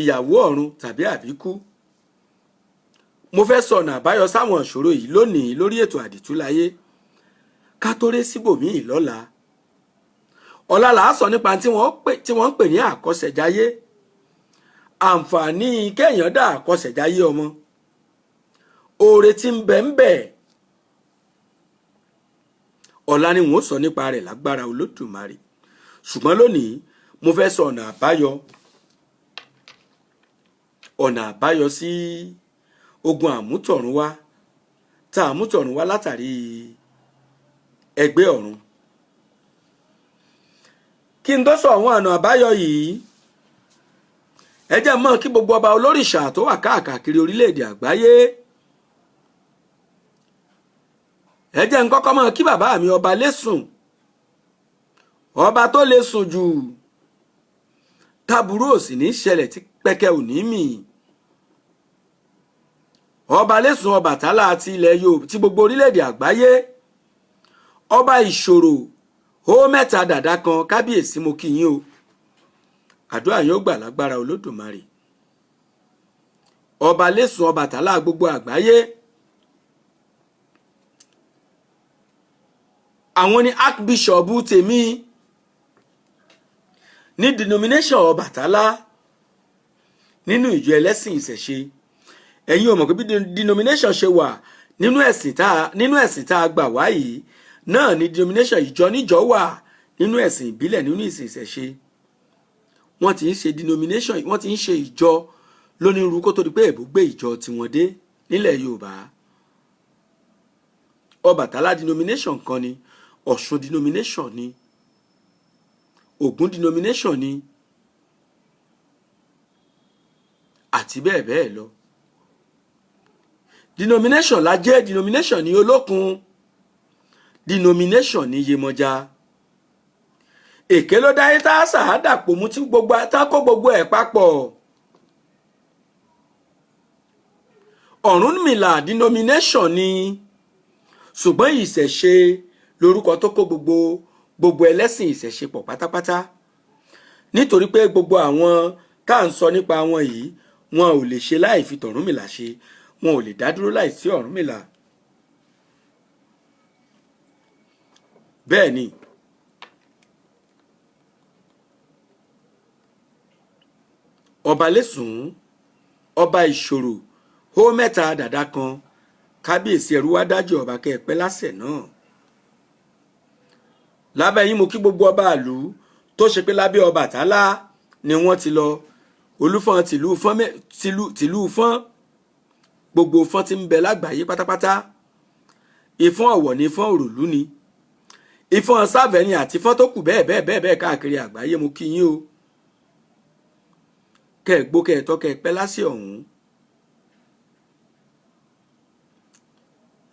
ìyàwó ọ̀run tàbí àbíkú. Mo fẹ́ sọ ọ̀nà àbáyọ sáwọn ìṣòro yìí lónìí lórí ètò Àdìtúláyé, ká tó ré síbòmíì lọ́la. Ọ̀la là á sọ nípa tí wọ́n ń pè ní àkọsẹ̀jáyé, àǹfààní kéèyàn dá àkọsẹ̀jáyé ọmọ, oore tí ń bẹ ń bẹ. Ọ̀la ni wọ́n sọ nípa rẹ̀ lágbára Olódùmarè. Ṣùgbọ́n lónìí mo fẹ́ sọ ọ̀nà àbáyọ sí ogun àmútọ̀run wá, tá àmútọ̀run wá látàrí ẹgbẹ́ ọ̀run. Kí n tó sọ àwọn ọ̀nà àbáyọ yìí, ẹ jẹ́ mọ̀ kí gbogbo ọba olórìṣà tó wà káàkiri orílẹ̀-èdè àgbáyé. Ẹ jẹ́ n kọ́kọ́ mọ̀ kí bàbá mi ọba Lésùn, ọba tó lè sùn jù, táburú ò sì ní ṣẹlẹ̀ tí pẹ́kẹ́ ò ní mì. Ọba Lésùn Ọbàtálá ti ilẹ̀ Yorùbá, ti gbogbo orílẹ̀-èdè àgbáyé. Ọba ìṣòro ó mẹ́ta dàda kan, kábíyèsí mo kí yín o. Àdúrà yóò gbà lágbára Olódùmarè. Ọba Lésùn Ọbàtálá gbogbo àgbáyé. Àwọn ni Archbishop tèmi ní denomination Ọbàtálá nínú ìjọ ẹlẹ́sìn ìṣẹ̀ṣe. Ẹ̀yin ò mọ̀ pé bí denomination ṣe wà nínú ẹ̀sìn tá a gbà wá yìí náà ni denomination ìjọ níjọ wà nínú ẹ̀sìn ìbílẹ̀, nínú ìsìn ìṣẹ̀ṣe. Wọ́n ti ń ṣe denomination, wọ́n ti ń ṣe ìjọ lónírúurú kó tó di pé èbó gbé ìjọ tiwọn dé nílẹ̀ Yorùbá. Ọbàtálá denomination kan ni, Ọ̀ṣun denomination ni, Ògún denomination ni àti bẹ́ẹ̀ bẹ́ẹ̀ lọ. Denomination lajẹ́, denomination ní Olókun, denomination ní Yemọja. Èké ló dáyé tá a sàádàpọ̀ mú tí gbogbo àtàkó gbogbo ẹ̀ papọ̀. Ọ̀rúnmìlà denomination ni, ṣùgbọ́n ìṣẹ̀ṣe lórúkọ tó kó gbogbo ẹlẹ́sìn ìṣẹ̀ṣe pọ̀ pátápátá. Nítorí pé gbogbo àwọn tá à ń sọ nípa wọn yìí wọn ò lè ṣe láì fi tọ̀rúnmìlà ṣe, wọn ò lè dá dúró láì sí Ọ̀rúnmìlà. Bẹ́ẹ̀ ni ọba lẹ́sùn, ọba ìṣòro, ó mẹ́ta dàda kan, kábíyèsí ẹrú wá dájú ọba kẹ́ẹ̀pẹ́ lásẹ̀ náà. Lábẹ́ yín mo kí gbogbo ọba ìlú tó ṣe pé lábẹ́ Ọbàtálá ni wọ́n ti lọ. Olúfọ́n tìlú Fọ́n, gbogbo Fọ́n tí ń bẹ lágbàáyé pátápátá. Ìfọ́n Ọ̀wọ̀ ni, Ìfọ́n Òròlú ni, Ìfọ́n Sàvẹ́ni àti Ìfọ́n tó kù bẹ́ẹ̀ káàkiri àgbáyé mo kí yín o. Kẹ́ẹ̀gbó kẹ́ẹ̀tọ́ kẹ́ẹ̀pẹ́ lásẹ̀ ọ̀hún.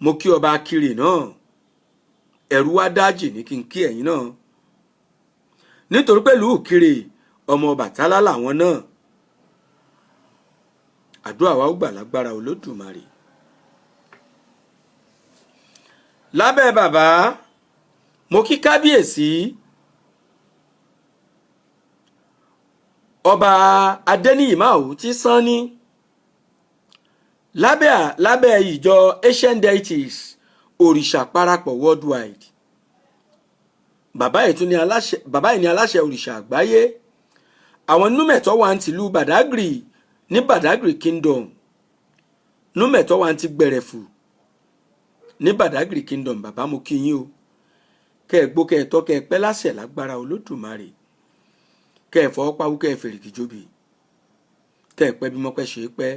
Mo kí ọba Akire náà, ẹ̀rú wá dájì ní kí n kí ẹ̀yin náà. Nítorí pé ìlú Ìkirè ọmọ Ọbàtálá làwọn náà. Àdúrà wa ó gbà lágbára Olódùmarè. Lábẹ́ bàbá mo kí kábíyèsí ọba Adéníyì Máò tí Sanni lábẹ́ ìjọ Ancient Deities òrìṣà parapọ̀ worldwide. Bàbá yìí ni aláṣẹ òrìṣà àgbáyé. Àwọn númẹ̀tọ́ wa ń tìlú Badagry ní Badagry Kingdom, númẹ̀tọ́ wa ń ti Gbẹ̀rẹ̀fù ní Badagry Kingdom. Bàbá mo kí yín o. Kẹ́ẹ̀gbó kẹ́ẹ̀tọ́ kẹ́ẹ̀pẹ́ lásẹ̀ lágbára Olódùmarè. Kẹ́ẹ̀fọ́ pawú kẹ́ẹ̀fèrèkì jóbi, kẹ́ẹ̀pẹ́ bí mọ́pẹ́ ṣe pẹ́.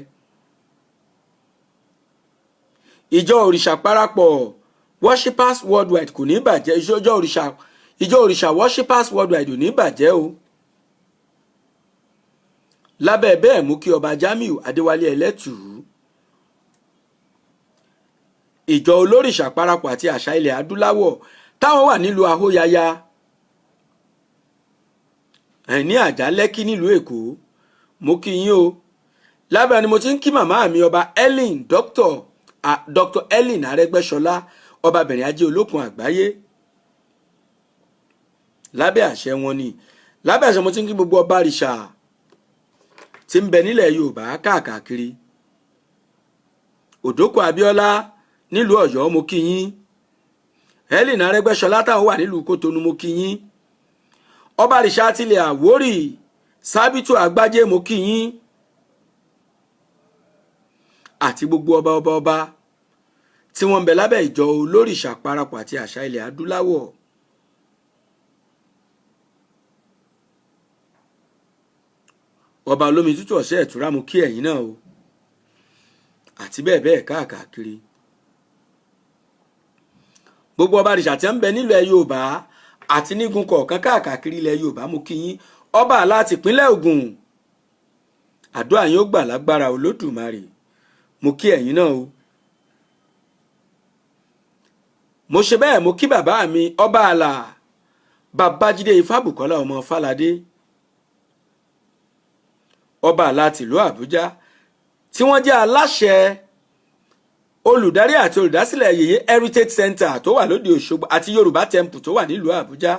Ìjọ òrìṣà parapọ̀ worshipers worldwide kò ní bàjẹ́. Ìjọ òrìṣà worshipers worldwide ò ní bàjẹ́ o. Lábẹ́ bẹ́ẹ̀ mú kí ọba Jamiu Adéwálé Ẹlẹ́tùú. Ìjọ olórìṣà parapọ̀ àti àṣà ilẹ̀ adúláwọ̀ táwọn wà nílùú Ahóyaya ní Àjà Lẹ́kí nílùú Èkó mo kí yín o. Lábẹ́ ni mo ti ń kí màmá mi ọba Dr. Ellen Arẹ́gbẹ́ṣọlá, ọbabìnrin ajé olókun àgbáyé. Lábẹ́ àṣẹ wọn ni, lábẹ́ àṣẹ mo ti ń kí gbogbo ọba rìṣà tí ń bẹ nílẹ̀ Yorùbá káàkiri. Òdòkó Abíọ́lá nílùú Ọ̀yọ́ mo kí yín. Ellen Arẹ́gbẹ́ṣọlá táwọn wà nílùú Kótonú mo kí yín. Ọba rìṣà tilẹ̀ Àwórì Sábìtù Àgbájé mo kí yín. Àti gbogbo ọba tí wọ́n ń bẹ lábẹ́ ìjọ olórìṣà parapọ̀ àti àṣà ilẹ̀ adúláwọ̀. Ọba olómi tútù ọ̀sẹ̀ ẹ̀túrá mo kí ẹ̀yin náà o. Àti bẹ́ẹ̀ káàkiri. Gbogbo ọba rìṣà tí ń bẹ nílẹ̀ Yorùbá àti nígun kọ̀ọ̀kan káàkiri ilẹ̀ Yorùbá mo kí yín. Ọba àlá ti ìpínlẹ̀ Ògùn, àdúrà yín ó gbà lágbára Olódùmarè. Mo kí ẹ̀yin náà o. Mo ṣe bẹ́ẹ̀ mo kí bàbá mi ọba àlà Babájídé Ifábùkọ́lá ọmọ Fáládé, ọba àlà tìlú Àbújá, tí wọ́n jẹ́ aláṣẹ olùdarí àti olùdásílẹ̀ Yèyé Heritage Center tó wà lóde Òṣogbo àti Yorùbá Temple tó wà nílùú Àbújá.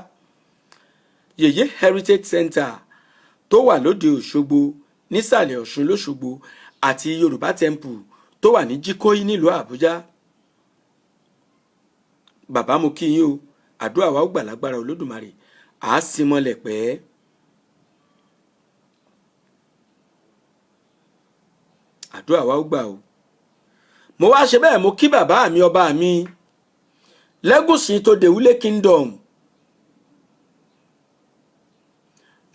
Yèyé Heritage Center tó wà lóde Òṣogbo nísàlẹ̀ Ọ̀ṣun lóṣogbo àti Yorùbá Temple tó wà ní Jíkóyí nílùú Àbújá. Bàbá mo kí yín o. Àdúrà wa ó gbà lágbára Olódùmarè. À á sì mọ́lẹ̀ pẹ́. Àdúrà wa ó gbà o. Mo wá ṣe bẹ́ẹ̀ mo kí bàbá mi ọba mi Lẹ́gùṣì tó Dèwúlé Kingdom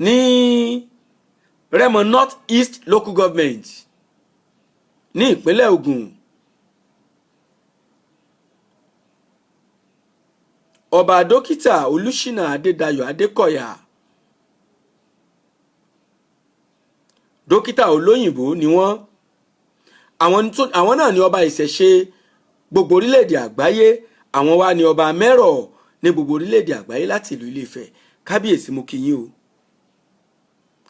ní Rẹ́mọ North East Local Government ní ìpínlẹ̀ Ògùn. Ọba dókítà Olúṣínà Adédayọ̀ Adékọ̀yà dókítà olóyìnbó ni wọ́n. Àwọn náà ni ọba ìṣẹ̀ṣe gbogbo orílẹ̀-èdè àgbáyé. Àwọn wá ní ọba mẹ́rọ̀ ní gbogbo orílẹ̀-èdè àgbáyé láti ìlú Ilé-Ifẹ̀. Kábíyèsí mo kí yín o.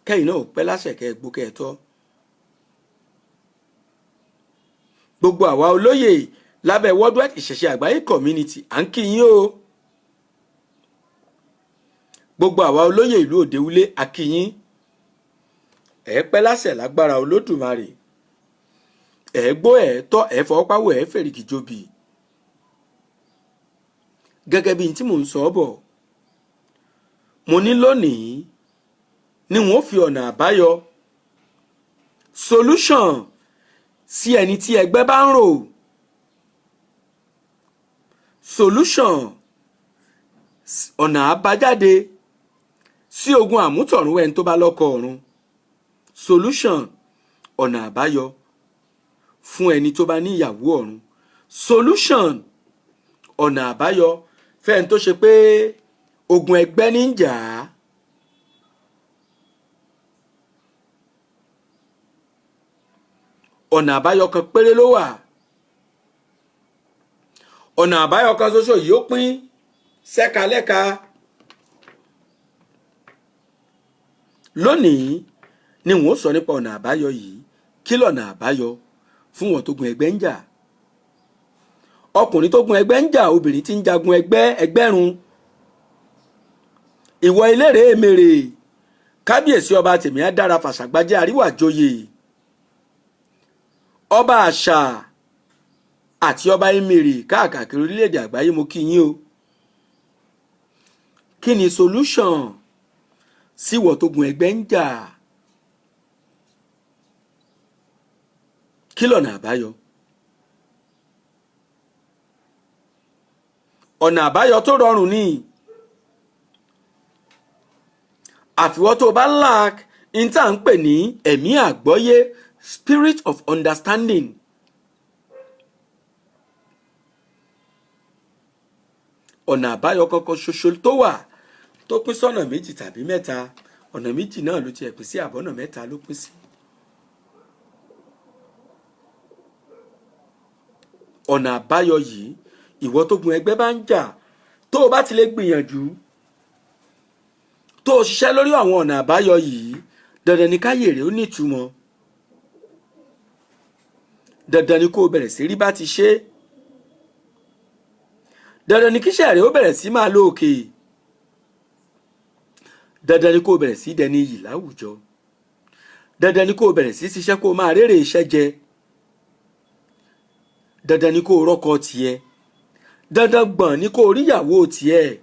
Kẹ́yìn náà ò pẹ́ láṣẹ kẹ́ gbó kẹ́ tọ́. Gbogbo àwa olóyè lábẹ́ Worldwide Ìṣẹ̀ṣe Àgbáyé Community à ń kí yín o. Gbogbo àwa olóyè ìlú Òdewúlé a kí yín. Ẹ pẹ́ láṣẹ lágbára Olódùmarè. Ẹ gbó ẹ tọ́ ẹ fọwọ́páwọ̀ ẹ fèrèkì jobi. Gẹ́gẹ́ bí n tí mò ń sọ bọ̀, mo ní lónìí ni wọ́n fi ọ̀nà àbáyọ solution sí ẹni tí ẹgbẹ́ bá ń rò. Solution ọ̀nà àbájáde sí ogun àmútọ̀run ẹni tó bá lọ́kọ ọ̀run. Solution ọ̀nà àbáyọ fún ẹni tó bá ní ìyàwó ọ̀run. Solution ọ̀nà àbáyọ fẹ́ni tó ṣe pé ogun ẹgbẹ́ ní ń jà á. Ọ̀nà àbáyọ kan péré ló wà. Ọ̀nà àbáyọ kan ṣoṣo yìí ó pín ṣẹ́kalẹ́ka. Lónìí ni wọ́n sọ nípa ọ̀nà àbáyọ yìí. Kí lọ̀nà àbáyọ fún wọn tó gun ẹgbẹ́ ń jà? Ọkùnrin tó gun ẹgbẹ́ ń jà, obìnrin tí ń jagun ẹgbẹ́rún. Ìwọ eléré èmèrè, kábíyèsí ọba tèmi á dára fàṣàgbájé àríwájòyè, ọba àṣà àti ọba èmèrè káàkiri orílẹ̀-èdè àgbáyé mo kí yín o. Kí ni solution sí ìwọ tó gun ẹgbẹ́ ń jà? Kí lọ̀nà àbáyọ? Ọ̀nà àbáyọ tó rọrùn ni. Àfiwọ́ tó bá lack in tá ń pè ní ẹ̀mí àgbọ́yé, spirit of understanding. Ọ̀nà àbáyọ kankan ṣoṣo tó wà tó pín sọ́nà méjì tàbí mẹ́ta. Ọ̀nà méjì náà ló ti ẹ̀ pín sí, àbọ̀nà mẹ́ta ló pín sí. Ọ̀nà àbáyọ yìí, ìwọ tó gun ẹgbẹ́ bá ń jà, tó o bá ti lè gbìyànjú tó o ṣiṣẹ́ lórí àwọn ọ̀nà àbáyọ yìí, dandan ni káyè rẹ̀ ó ní ìtumọ̀. Dandan ni kó o bẹ̀rẹ̀ sí rí bá ti ṣe. Dandan ni kíṣẹ́ rẹ̀ ó bẹ̀rẹ̀ sí máa lọ òkè. Dandan ni kó o bẹ̀rẹ̀ sí dẹni iyì láwùjọ. Dandan ni kó o bẹ̀rẹ̀ sí ṣiṣẹ́ kó o máa rérè iṣẹ́ jẹ. Dandan ni kó o rọ́kọ tiẹ̀. Dandan gbọ̀n ni kó o ríyàwó tiẹ̀.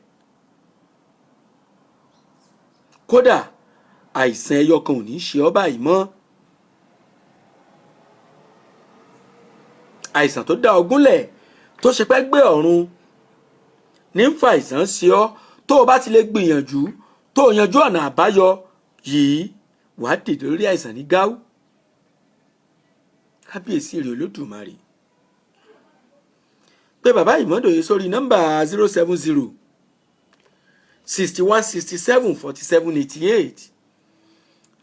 Kódà àìsàn ẹyọ kan ò ní ṣe ọ́ báyìí mọ́. Àìsàn tó dá ogúnlẹ̀ tó ṣe pẹ́ gbé ọ̀run ní ń fa àìsàn sí ọ. Tó o bá ti lè gbìyànjú tó o yanjú ọ̀nà àbáyọ yìí, wàá dìde lórí àìsàn ní gáú. Kábíyèsí rẹ̀ Olódùmarè. Pé bàbá Ìmọ́dòye sórí nọ́mbà 070 61 67 47 88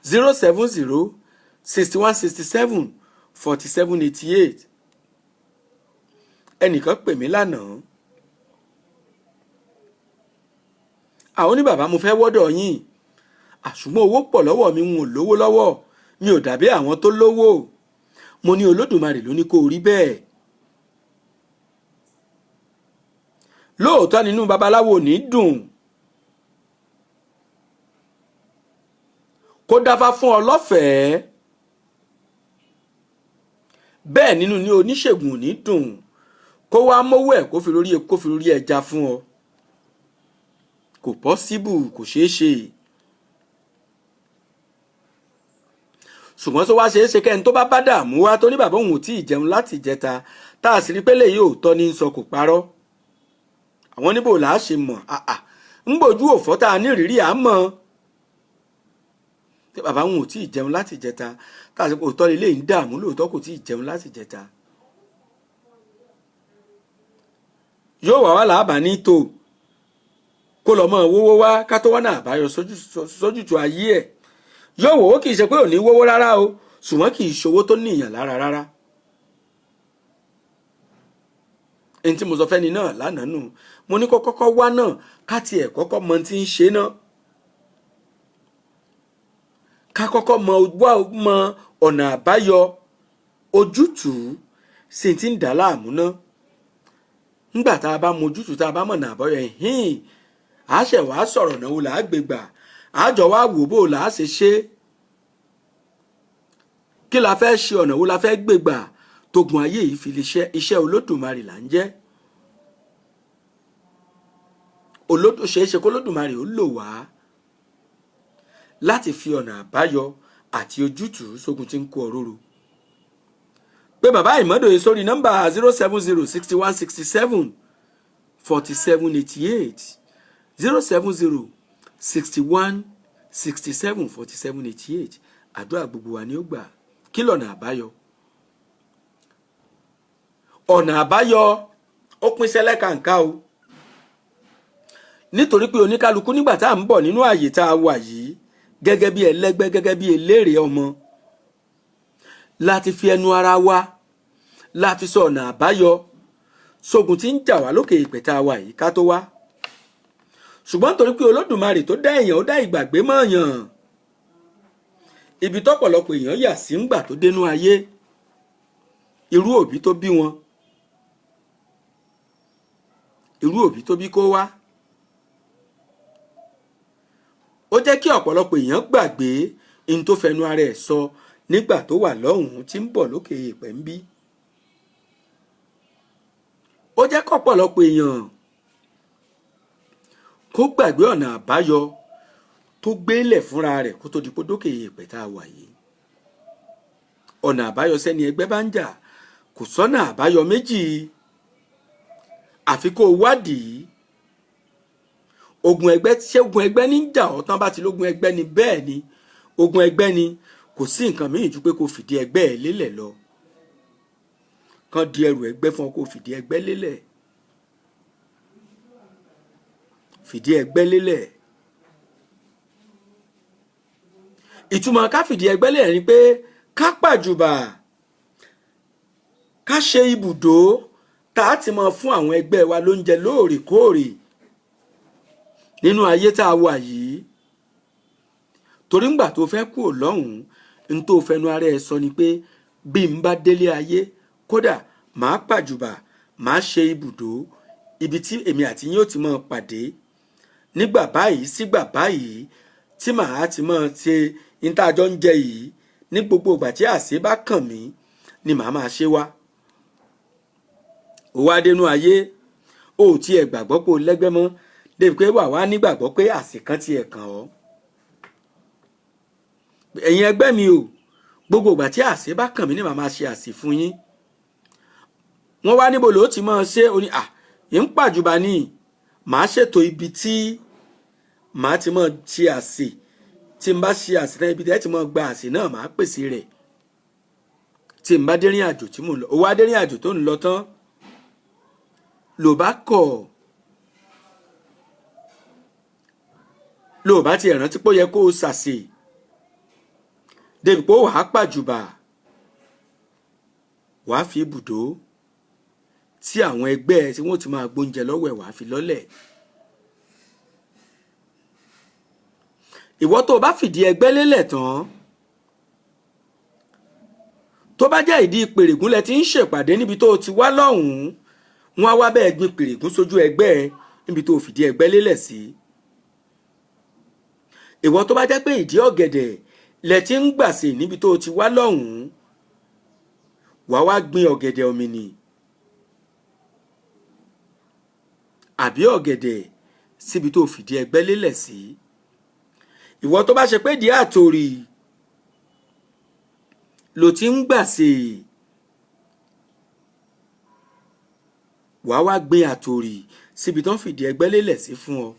070 61 67 47 88. Ẹnìkan pè mí lánàá. Àwọn ní bàbá mo fẹ́ wọ́dọ̀ yín, ṣùgbọ́n owó pọ̀ lọ́wọ́ mi, n ò lówó lọ́wọ́, mi ò dàbí àwọn tó lówó. Mo ní Olódùmarè ló ní kó rí bẹ́ẹ̀. Lóòótọ́ nínú babaláwo ní dùn kó dáfá fún ọ lọ́fẹ̀ẹ́, bẹ́ẹ̀ nínú ní oníṣègùn ní dùn kó wá mówó ẹ̀ kó fi lórí ẹja fún ọ. Kò pọ́síbù, kò ṣeé ṣe. Ṣùgbọ́n tó wá ṣeé ṣe kẹ́ni tó bá dààmú wá tó ní bàbá òun ò tí ì jẹun láti jẹta, tá a sì rí pé léyìí òótọ́ ní sọ kò parọ́. Àwọn níbo là á ṣe mọ̀? ń gbòjú òfò tá a ní ìrírí à ń mọ̀. Tí bàbá òun ò tí ì jẹun láti jẹta, tá a sì pé òótọ́ lè ń dààmú lóòótọ́ kò tí ì jẹun láti jẹta. Yóò wà wá làábà ní tò kó lọ mọ́ wówó wá ká tó wá náà àbáyọ sójútu ayé ẹ̀. yóò wò ó kì í ṣe pé ò ní wówó rárá o ṣùgbọ́n kì í ṣòwò tó níyàn lára rárá. ẹni tí mo sọ fẹ́ni náà lánàá nù mo ní kó kọ́kọ́ wá náà ká tiẹ̀ kọ́kọ́ mọ tí ń ṣe náà ká kọ́kọ́ mọ ọ̀nà àbáyọ ojútùú sì ti ń dà láàmú náà. nígbà tá a bá mọ ojútùú tá a bá mọ̀nà àbáyọ a ṣẹ̀ wá sọ̀rọ̀ náà wò là á gbé gbà àjọ wa wò bó là á ṣe ṣe kí la fẹ́ ṣe ọ̀nà wo la fẹ́ gbé gbà tógun ayé yìí fi lè ṣe iṣẹ́ Olódùmarè là ń jẹ́. ṣeéṣe kó Olódùmarè ó lò wá láti fi ọ̀nà àbáyọ àti ojútùú sógun tí ń kó ọ̀rọ̀rọ̀. pé bàbá Ìmọ́dòye sórí nọ́mbà 07061674788 07061674788 àdúrà gbogbo wa ni ó gbà. kí lọ̀nà àbáyọ? ọ̀nà àbáyọ ó pín sẹ́lẹ̀kàǹká o nítorí pé oníkálukú nígbà tá à ń bọ̀ nínú àyè tá a wà yìí gẹ́gẹ́ bí ẹlẹ́gbẹ́ gẹ́gẹ́ bí eléré ọmọ láti fi ẹnu ara wa láti sọ ọ̀nà àbáyọ sógun tí ń jà wá lókè ìpẹ́ tá a wà yìí ká tó wá. ṣùgbọ́n torí pé Olódùmarè tó dá èèyàn ó dá ìgbàgbé mọ́ọ̀yàn ibi tọ́pọ̀lọpọ̀ èèyàn yà sí ńgbà tó dénú ayé irú òbí tó bí wọn irú òbí tó bí kó wá ó jẹ́ kí ọ̀pọ̀lọpọ̀ èèyàn gbàgbé in tó fẹnu ara ẹ̀ sọ nígbà tó wà lọ́hùn-ún tí ń bọ̀ lókè èèpẹ̀ ń bí. ó jẹ́ kọ́pọ̀lọpọ̀ èèyàn kó gbàgbé ọ̀nà àbáyọ tó gbélẹ̀ fúnra rẹ̀ kó tó di pé dókè èèpẹ̀ tá a wà yìí. ọ̀nà àbáyọ sẹ́ni ẹgbẹ́ bá ń jà kò sọ́nà àbáyọ méjì àfi kó wádìí ogun ẹgbẹ́ ṣé ogun ẹgbẹ́ ní jà ọ́ tán bá ti lógun ẹgbẹ́ ni bẹ́ẹ̀ ni ogun ẹgbẹ́ ni kò sí nǹkan míì ju pé kó fìdí ẹgbẹ́ ẹ lélẹ̀ lọ kán di ẹrù ẹgbẹ́ fún ọ kó fìdí ẹgbẹ́ lélẹ̀ fìdí ẹgbẹ́ lélẹ̀. ìtumọ̀ ká fìdí ẹgbẹ́ lélẹ̀ ni pé ká pàjùbà ká ṣe ibùdó tá a ti máa fún àwọn ẹgbẹ́ wa lóúnjẹ lóòrèkóòrè nínú ayé tá a wà yìí. torí ńgbà tó fẹ́ kúrò lọ́hùn-ún n tó fẹnu ara ẹ sọ ni pé bí n bá délé ayé kódà màá pàjùbà màá ṣe ibùdó ibi tí èmi àti yín ó ti máa pàdé nígbà báyìí sígbà báyìí tí màá ti máa ṣe ìtajọ́ ń jẹ yìí ní gbogbo ìgbà tí àṣẹ bá kàn mí ni màá máa ṣe wá. ó wá dénú ayé ó tiẹ̀ gbàgbọ́ pé o lẹ́gbẹ́ mọ́ débi pé wà wá nígbàgbọ́ pé àsìkàn tiẹ̀ kàn ọ́. ẹ̀yin ẹgbẹ́ mi o gbogbo ìgbà tí àṣẹ bá kàn mí ni màá máa ṣe àṣì fún yín. wọ́n wá níbo ló ti máa ṣe oní ń pàjùbà ní màá ṣètò ibi tí màá ti máa ṣe àṣì tí n bá ṣe àṣì náà ibi tí ẹ ti máa gba àṣì náà màá pèsè rẹ̀ tí n bá dérìn àjò tí mò ń lọ. ó wá dérìn àjò tó ń lọ tán ló bá kọ̀ ló bá ti rántí pé ó yẹ kó o ṣàṣì débi pé ó wàá pàjùbà wàá fi ibùdó tí àwọn ẹgbẹ́ tí wọ́n ti máa gbóúnjẹ lọ́wọ́ ẹ̀ wàá fi lọ́lẹ̀. ìwọ tó o bá fìdí ẹgbẹ́ lélẹ̀ tán tó bá jẹ́ ìdí pèrègún lẹ ti ń ṣèpàdé níbi tó o ti wá lọ́hùn-ún wọ́n á wá bẹ́ẹ̀ gbin pèrègún sójú ẹgbẹ́ níbi tó o fìdí ẹgbẹ́ lélẹ̀ sí. ìwọ tó bá jẹ́ pé ìdí ọ̀gẹ̀dẹ̀ lẹ ti ń gbàsè níbi tó o ti wá lọ́hùn-ún wàá wá gbin ọ̀gẹ̀dẹ̀ òmìnì àbí ọ̀gẹ̀dẹ̀ síbi tó o fìdí ẹgbẹ́ lélẹ̀ sí. ìwọ tó bá ṣe pé ìdí àtòrì ló ti ń gbàsè wàá wá gbin àtòrì síbi tó ń fìdí ẹgbẹ́ lélẹ̀ sí fún ọ.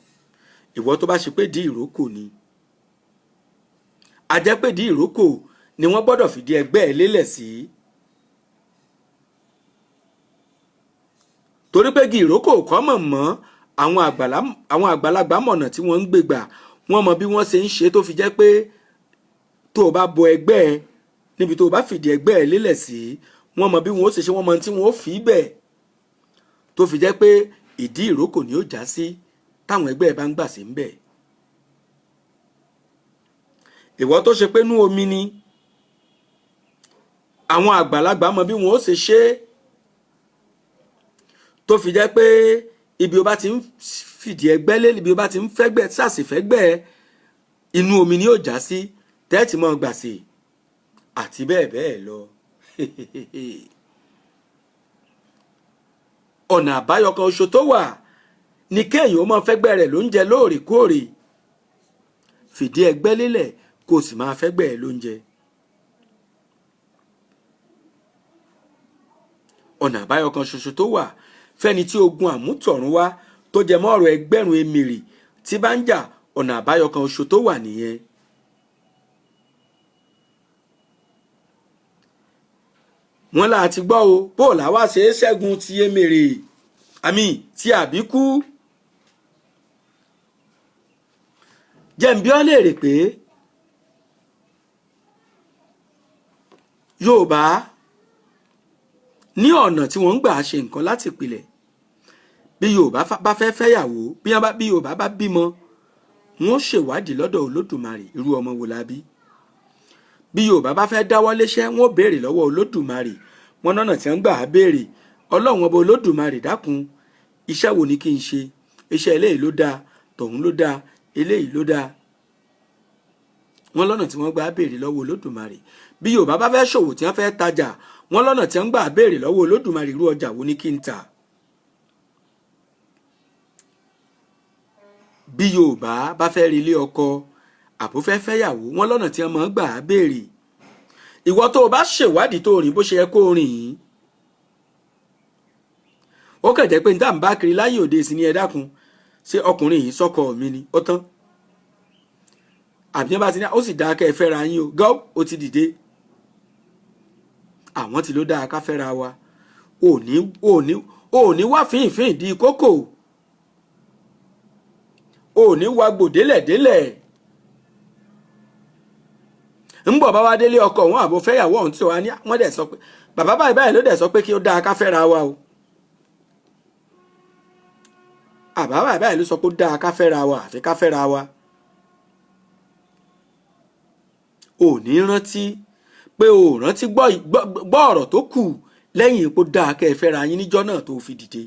ìwọ tó bá ṣe pé ìdí ìrókò ni a jẹ́ pé ìdí ìrókò ni wọ́n gbọ́dọ̀ fìdí ẹgbẹ́ ẹ lélẹ̀ sí. torí pé igi ìrókò kọ́ mọ̀ mọ́ àwọn àgbàlagbà mọ̀nà tí wọ́n ń gbé gbà wọ́n mọ bí wọ́n ṣe ń ṣe tó fi jẹ́ pé tó o bá bọ ẹgbẹ́ ẹ níbi tó o bá fìdí ẹgbẹ́ ẹ lélẹ̀ sí wọ́n mọ bí wọ́n ó ṣe ṣe wọ́n mọ tí wọ́n ó fi bẹ̀ tó fi jẹ́ pé ìdí ìrókò ni ó já sí táwọn ẹgbẹ́ ẹ bá ń gbà sí ń bẹ̀. ìwọ tó ṣe pé nú omi ni àwọn àgbàlagbà mọ bí wọ́n ó ṣe ṣe tó fi jẹ́ pé ibi o bá ti ń fìdí ẹgbẹ́ lé ibi o bá ti ń fẹ́gbẹ́ sàṣìfẹ́gbẹ́ inú omi ni ó já sí tẹ́ẹ̀tì mọ́ gbà sí àti bẹ́ẹ̀ bẹ́ẹ̀ lọ. ọ̀nà àbáyọ kan oṣù tó wà ní kéèyàn ó máa fẹ́gbẹ́ rẹ̀ lóúnjẹ lóòrèkóòrè fìdí ẹgbẹ́ lélẹ̀ kó o sì máa fẹ́gbẹ́ ẹ̀ lóúnjẹ. ọ̀nà àbáyọ kan ṣoṣo tó wà fẹ́ni tí ogun àmútọ̀run wá tó jẹ mọ́ ọ̀rọ̀ ẹgbẹ̀rún emèrè tí bá ń jà ọ̀nà àbáyọ kan ṣoṣo tó wà nìyẹn. wọ́n là ti gbọ́ o bóòlà wá ṣe é ṣẹ́gun ti emèrè àmì ti àbíkú. jẹ́ǹbí ọ́ léèrè pé Yorùbá ní ọ̀nà tí wọ́n ń gbà ṣe nǹkan láti ìpìlẹ̀ bí Yorùbá bá fẹ́ fẹ́yàwó bí Yorùbá bá bímọ wọ́n ṣèwádìí lọ́dọ̀ Olódùmarè irú ọmọ wo la bí. bí Yorùbá bá fẹ́ dáwọ́ léṣẹ́ wọ́n béèrè lọ́wọ́ Olódùmarè wọ́n lọ́nà tí wọ́n gbà á béèrè Ọlọ́run ọba Olódùmarè dákun iṣẹ́ wo ni kí n ṣe iṣẹ́ eléyìí ló dáa tọ̀hún ló dáa eléyìí ló dáa wọ́n lọ́nà tí wọ́n gbà á béèrè lọ́wọ́ Olódùmarè. bí Yorùbá bá fẹ́ ṣòwò tí wọ́n fẹ́ tajà wọ́n lọ́nà tí wọ́n gbà á béèrè lọ́wọ́ Olódùmarè irú ọjà wo ni kí n tà. bí Yorùbá bá fẹ́ rí ilé ọkọ àbó fẹ́ fẹ́yàwó wọ́n lọ́nà tí wọ́n máa ń gbà á béèrè. ìwọ tó o bá ṣèwádìí tó rìn bó ṣe yẹ kó rìn yìí ó kàn jẹ́ pé níta ń bá kiri láyé òde sí ni ẹ dákun ṣé ọkùnrin yìí sọ́kọ mi ni ó tán àbí bá ti ní ó sì dáa kẹ́ ẹ fẹ́ra yín o gọ́ ó ti dìde àwọn tí ló dáa ká fẹ́ra wa ò ní wá fíìfín di kókò ò ní wá gbòdélẹ̀délẹ̀ ń bọ̀ bá wá délé ọkọ wọn àbò fẹ́yàwó ọ̀hún tí wọ́n dẹ̀ sọ pé bàbá báyìí ló dẹ̀ sọ pé kí ó dáa ká fẹ́ra wa o àbá báyìí ló sọ pé ó dáa ká fẹ́ra wa àfi ká fẹ́ra wa ò ní rántí pé ò rántí gbọ́ ọ̀rọ̀ tó kù lẹ́yìn ipò dáa kẹ́ ẹ fẹ́ra yín níjọ́ náà tó fi dìde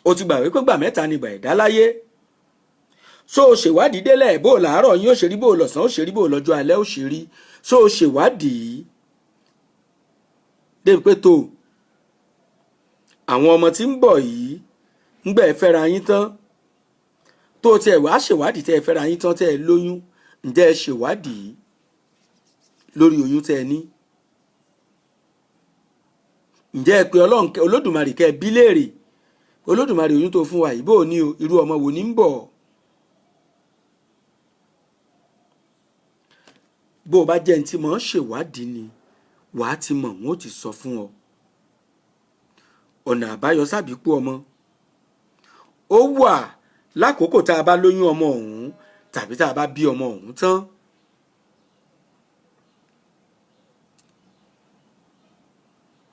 o ti gbà wípé gbà mẹ́ta ni ìgbà ẹ̀dá láyé so o ṣèwádìí délẹ̀ bó o làárọ̀ yín ó ṣe rí bó o lọ̀sán ó ṣe rí bó o lọ́jọ́ alẹ́ ó ṣe rí so o ṣèwádìí débi pé tó àwọn ọmọ tí ń bọ̀ yìí ń gbà ẹ fẹ́ra yín tán tó o tiẹ̀ wá ṣèwádìí tẹ́ ẹ fẹ́ra yín tán tẹ́ ẹ lóyún ǹjẹ́ ẹ ṣèwádìí lórí oyún tẹ́ ẹ ní ǹjẹ́ ẹ pé Olódùmarè kẹ́ ẹ bí léèrè Olódùmarè oyún tó fún wa yìí bó ní o irú ọmọ wo ní ń bọ̀ bó o bá jẹ́ ní tí mò ń ṣèwádìí ni wàá ti mọ̀ wọ́n ó ti sọ fún ọ ọ̀nà àbáyọ sábìkú ọmọ ó wà lákòókò tá a bá lóyún ọmọ ọ̀hún tàbí tá a bá bí ọmọ ọ̀hún tán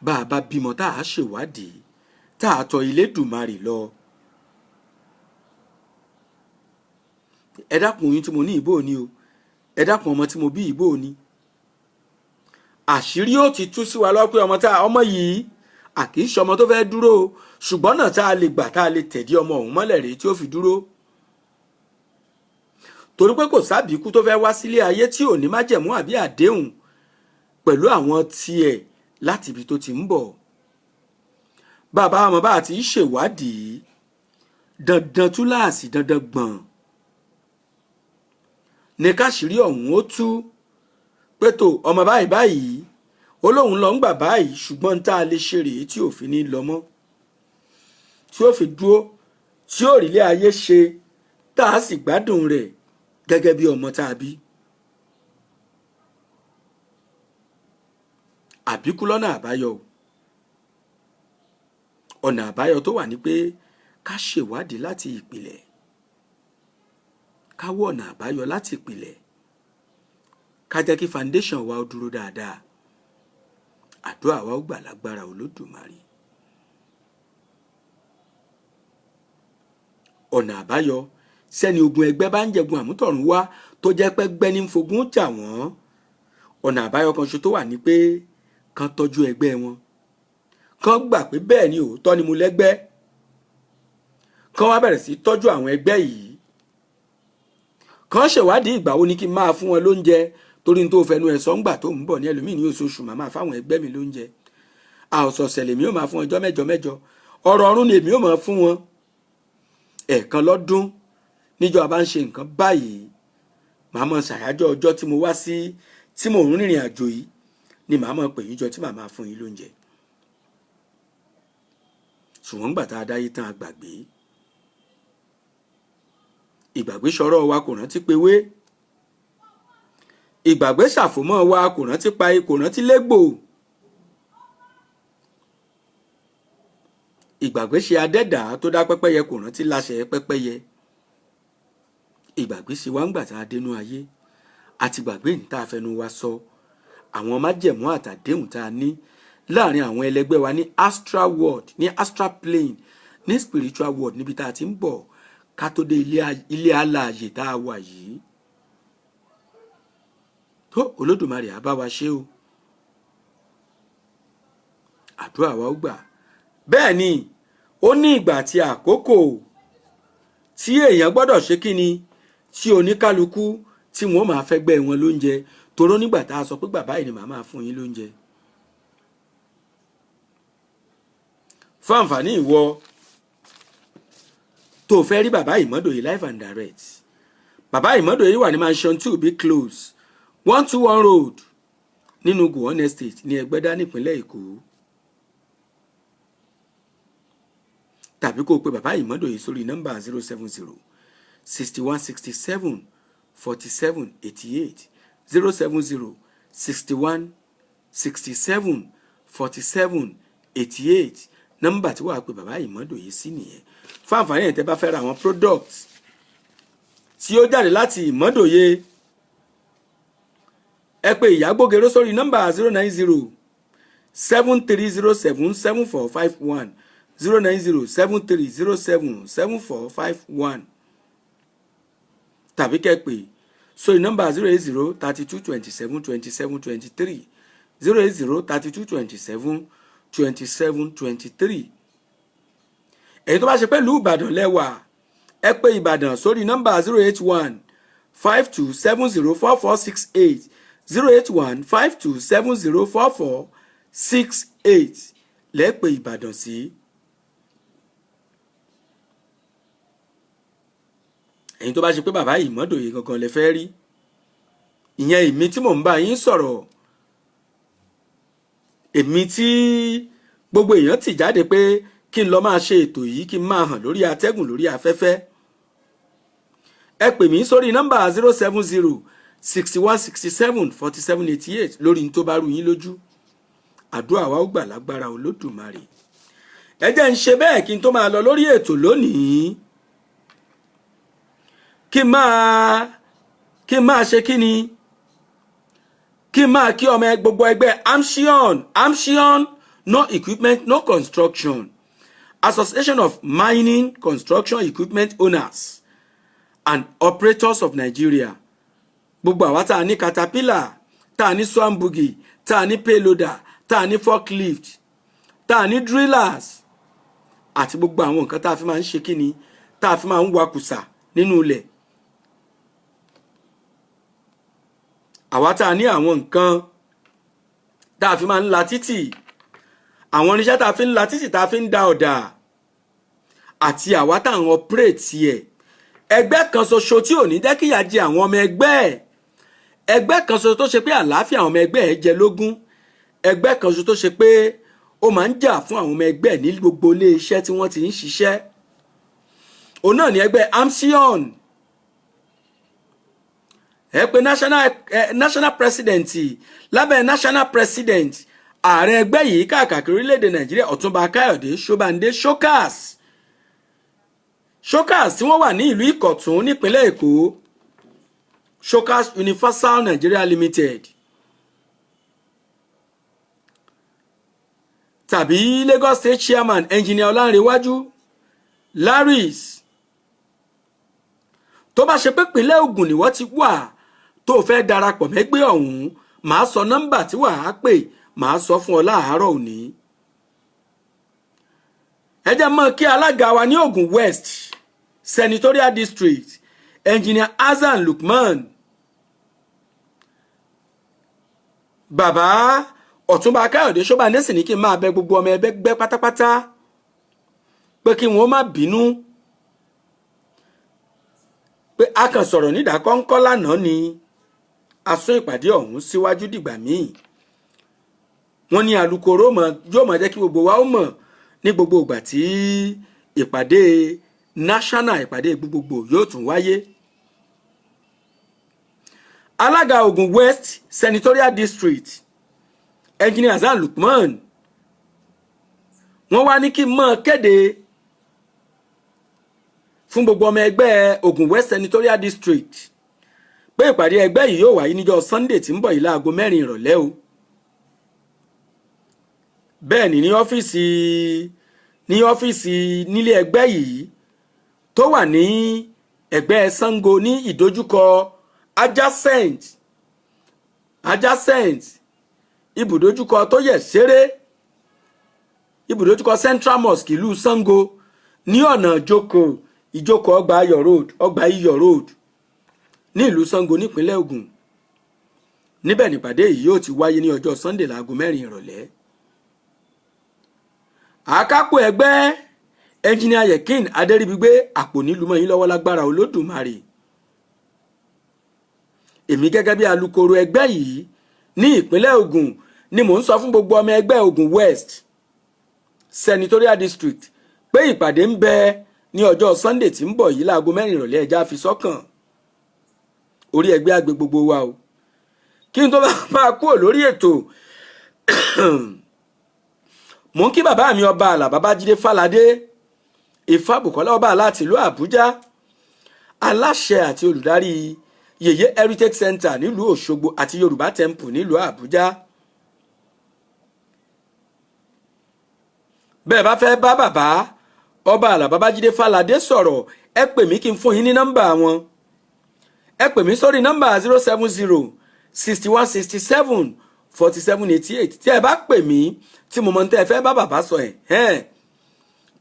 bá a bá bímọ tá a ṣèwádìí tá a tọ̀ Elédùmarè lọ ẹ dákun oyún tí mo ní ìbò ni o ẹ dákun ọmọ tí mo bí ìbò ni àṣírí ó ti tú sí wa lọ pé ọmọ yìí àkì í ṣọmọ tó fẹ́ dúró ṣùgbọ́n náà tá a lè gbà tá a lè tẹ̀dí ọmọ ọ̀hún mọ́lẹ̀ rèé tí ó fi dúró torí pé kò sábìkú tó fẹ́ wá sílé ayé tí ò ní májẹ̀mú àbí àdéhùn pẹ̀lú àwọn tiẹ̀ láti ibi tó ti ń bọ̀ bàbá ọmọ bá ti ṣèwádìí dandan túláàsì dandan gbọ̀n ní káṣírí ọ̀hún ó tú pé tó ọmọ báyìí ó lóun lọ ń gbà báyìí ṣùgbọ́n tá a lè ṣe rèé tí òfin ní lọ mọ́ tí ó fi dúró tí ó rí ilé ayé ṣe tá a sì gbádùn rẹ̀ gẹ́gẹ́ bí ọmọ tá a bí. àbíkú lọ́nà àbáyọ ọ̀nà àbáyọ tó wà ní pé ká ṣèwádìí láti ìpìlẹ̀ ká wọ ọ̀nà àbáyọ láti ìpìlẹ̀ ká jẹ́ kí foundation wa ó dúró dáadáa. Àdúrà wa ó gbà lágbára Olódùmarè. Ọ̀nà àbáyọ sẹ́ni ogun ẹgbẹ́ bá ń jẹgun àmútọ̀run wá tó jẹ́ pé gbẹ́ni ń fogun jà wọ́n. Ọ̀nà àbáyọ kan ṣo tó wà ní pé kán tọ́jú ẹgbẹ́ wọn, kán gbà pé bẹ́ẹ̀ ni òótọ́ ni mo lẹ́gbẹ́, kán wá bẹ̀rẹ̀ sí tọ́jú àwọn ẹgbẹ́ yìí, kán ṣèwádìí ìgbà wo ni kí n máa fún wọn lóúnjẹ torí tó fẹnu ẹ̀ sọ ńgbà tó ń bọ̀ ní ẹlòmíì ní oṣooṣù màmá fáwọn ẹgbẹ́ mi lóúnjẹ, ọ̀sọ̀ọ̀sẹ̀ lèmi ò máa fún ọjọ́ mẹ́jọ mẹ́jọ, ọ̀rọ̀ ọ̀run lèmi ò máa fún wọn. Ẹ̀ẹ̀kan lọ́dún níjọ́ a bá ń ṣe nǹkan báyìí màá mọ̀ ṣàyájọ́ ọjọ́ tí mo wá sí tí mò ń rìnrìn àjò yìí ni màá mọ̀ pè yín jọ tí màá máa fún yín lóúnjẹ. Ṣùgbọ́n gbà tá a dáyé tán a gbàgbé. Ìgbàgbé ṣọ̀rọ̀ wa kò rántí pewé, ìgbàgbé ṣàfòmọ́ wa kò rántí pa kò rántí légbò, ìgbàgbé ṣe adẹ́dàá tó dá pẹ́pẹ́yẹ kò rántí láṣẹ pẹ́pẹ́yẹ. Ìgbàgbé ṣe wá ń gbà tá a dénú ayé àti gbàgbé ní tá a fẹnu wa sọ àwọn májẹ̀mú àtàdéhùn tá a ní láàrin àwọn ẹlẹgbẹ́ wa ní astral world, ní astral plane, ní spiritual world níbi tá a ti ń bọ̀ ká tó dé ilé alààyè tá a wà yìí. Tó Olódùmarè á bá wa ṣe o. Àdúrà wa ó gbà. Bẹ́ẹ̀ ni ó ní ìgbà àti àkókò tí èèyàn gbọ́dọ̀ ṣe kíni tí oníkálukú tí wọ́n máa fẹ́ gbẹ́ wọn lóúnjẹ toró nígbà tá a sọ pé bàbá yìí ni màá máa fún yín lóúnjẹ. Fún àǹfààní ìwọ tó fẹ́ rí bàbá Ìmọ́dòyè live and direct, bàbá Ìmọ́dòyè wà ní mansion 2 bí close 121 road nínú Gowon estate ní Ẹgbẹ́dá nípínlẹ̀ Èkó. Tàbí kó o pe bàbá Ìmọ́dòyè sórí nọ́mbà 070 61 67 47 88 070 61 67 47 88 nọ́mbà tí wàá pe bàbá Ìmọ́dòyè sí nìyẹn. Fún àǹfààní ẹ̀ tẹ́ bá fẹ́ ra àwọn product tí ó jáde láti Ìmọ́dòyè ẹ pè Ìyá Gbógeró sórí nọ́mbà 090 7307 7451 090 7307 7451 tàbí kẹ́ pè sórí nọ́mbà 080 32 27 27 23 080 32 27 27 23. Èyí tó bá ṣe pẹ̀lú Ìbàdàn lẹ́wà ẹ pè Ìbàdàn sórí nọ́mbà 081 5270 4468 081 5270 4468 lẹ́pẹ̀ Ìbàdàn sí. Èyí tó bá ṣe pé bàbá Ìmọ́dòyè gangan lẹ fẹ́ rí, ìyẹn èmi tí mò ń bá yín sọ̀rọ̀, èmi tí gbogbo èèyàn tì jáde pé kí n lọ máa ṣe ètò yìí kí n máa hàn lórí atẹ́gùn lórí afẹ́fẹ́, ẹ pè mí sórí nọ́mbà 070 61 67 47 88 lórí tó bá rú yín lójú. Àdúrà wa ó gbà lágbára Olódùmarè. Ẹ jẹ́ ń ṣe bẹ́ẹ̀ kí n tó máa lọ lórí ètò lónìí, kí n máa ṣe kí ni kí n máa kí ọmọ gbogbo ẹgbẹ́ AMSION no equipment no construction Association of Mining Construction Equipment Owners and Operators of Nigeria. Gbogbo àwa tá a ní caterpillar, tá a ní swambugi, tá a ní payloader, tá a ní forklift, tá a ní drillers àti gbogbo àwọn nǹkan tá a fi máa ń ṣe kí ni tá a fi máa ń wakùsà nínú ilẹ̀. Àwa tá a ní àwọn nǹkan tá a fi máa ń la títì, àwọn irinṣẹ́ tá a fi ń la títì tá a fi ń da ọ̀dà, àti àwa tá à ń operate ẹ̀. Ẹgbẹ́ kan ṣoṣo tí ò ní jẹ́ kíyà jẹ àwọn ọmọ ẹgbẹ́ ẹ̀, ẹgbẹ́ kan ṣoṣo tó ṣe pé àlàáfíà àwọn ọmọ ẹgbẹ́ ẹ̀ jẹ lógún, ẹgbẹ́ kan ṣoṣo tó ṣe pé ó máa ń jà fún àwọn ọmọ ẹgbẹ́ ẹ̀ ní gbogbo ilé iṣẹ́ tí wọ́n ti ń ṣiṣẹ́. Òun náà ni ẹgbẹ́ AMSION. Ẹ pé national president lábẹ́ national president ààrẹ ẹgbẹ́ yìí káàkiri orílẹ̀-èdè Nàìjíríà Ọ̀túnba Káyọ̀dé Ṣóbàndé Showcase tí wọ́n wà ní ìlú Ìkọ̀tún nípínlẹ̀ Èkó. Showcase Universal Nigeria Limited tàbí Lagos State Chairman Engineer Ọlánrewájú Laris. Tó bá ṣe pé ìpínlẹ̀ Ògùn ni wọ́n ti wà tó fẹ́ darapọ̀ mẹ́gbẹ́ ọ̀hún, màá sọ nọ́mbà tí wàá pè, màá sọ fún ọ láàárọ̀ òní. Ẹ jẹ́ mọ̀ kí alága wa ní Ògùn West Senatorial District Engineer Hasan Lukman, bàbá Ọ̀túnba Káyọ̀dé Ṣóbánẹ́sì ní kí n máa bẹ gbogbo ọmọ ẹgbẹ́ pátápátá pé kí wọ́n má bínú pé a kàn sọ̀rọ̀ nídàkọ́ńkọ́ lánàá ni a sún ìpàdé ọ̀hún síwájú dìgbà míì. Wọ́n ní alukoro yóò máa jẹ́ kí gbogbo wa ó mọ̀ ní gbogbo ìgbà tí ìpàdé national ìpàdé gbogbogbò yóò tún wáyé. Alága Ògùn West Senatorial District Engineer Hasan Lukman, wọ́n wá ní kí n mọ̀ kéde fún gbogbo ọmọ ẹgbẹ́ Ògùn West Senatorial District pé ìpàdé ẹgbẹ́ yìí yóò wáyé níjọ́ Sunday tí ń bọ̀ yìí láago 4 ìrọ̀lẹ́ o. Bẹ́ẹ̀ ni ní ọ́fíìsì nílé ẹgbẹ́ yìí tó wà ní ẹgbẹ́ Sango ní ìdojúkọ adjacent ibùdójúkọ tó yẹ ṣeré ibùdójúkọ Central Mosque ìlú Sango ní ọ̀nà ìjókòó ọgbà Iyọ̀ road ní ìlú Sango nípínlẹ̀ Ògùn. Níbẹ̀ nípàdé yìí yóò ti wáyé ní ọjọ́ Sunday láago 4 ìrọ̀lẹ́. Àkápò ẹgbẹ́ Engineer Yekin Adéríbigbé àpò nílùú mọ́ yín lọ́wọ́ lágbára Olódùmarè. Èmi gẹ́gẹ́ bí alukoro ẹgbẹ́ yìí ní ìpínlẹ̀ Ògùn ni mò ń sọ fún gbogbo ọmọ ẹgbẹ́ Ògùn West Senatorial District pé ìpàdé ń bẹ ní ọjọ́ Sunday tí ń bọ̀ yìí láago 4 ìrọ̀lẹ́, ẹja fi sọ́kàn. Orí ẹgbẹ́ àgbẹ̀ gbogbo wa o. Kí n tó máa kúrò lórí ètò mò ń kí bàbá mi ọba àlà Babájídé Fáládé Ìfábùkọ́lá ọba láti ìlú Àbújá, aláṣẹ àti olùdarí Yèyé Heritage Center nílùú Òṣogbo àti Yorùbá Temple nílùú Àbújá. Bẹ́ẹ̀ bá fẹ́ bá bàbá ọba àlà Babájídé Fáládé sọ̀rọ̀, ẹ pè mí kí n fún yín ní nọ́mbà wọn. Ẹ pè mí sórí nọ́mbà 070 61 67 47 88. Tí ẹ bá pè mí tí mo mọ̀ tẹ́ ẹ fẹ́ bá bàbá sọ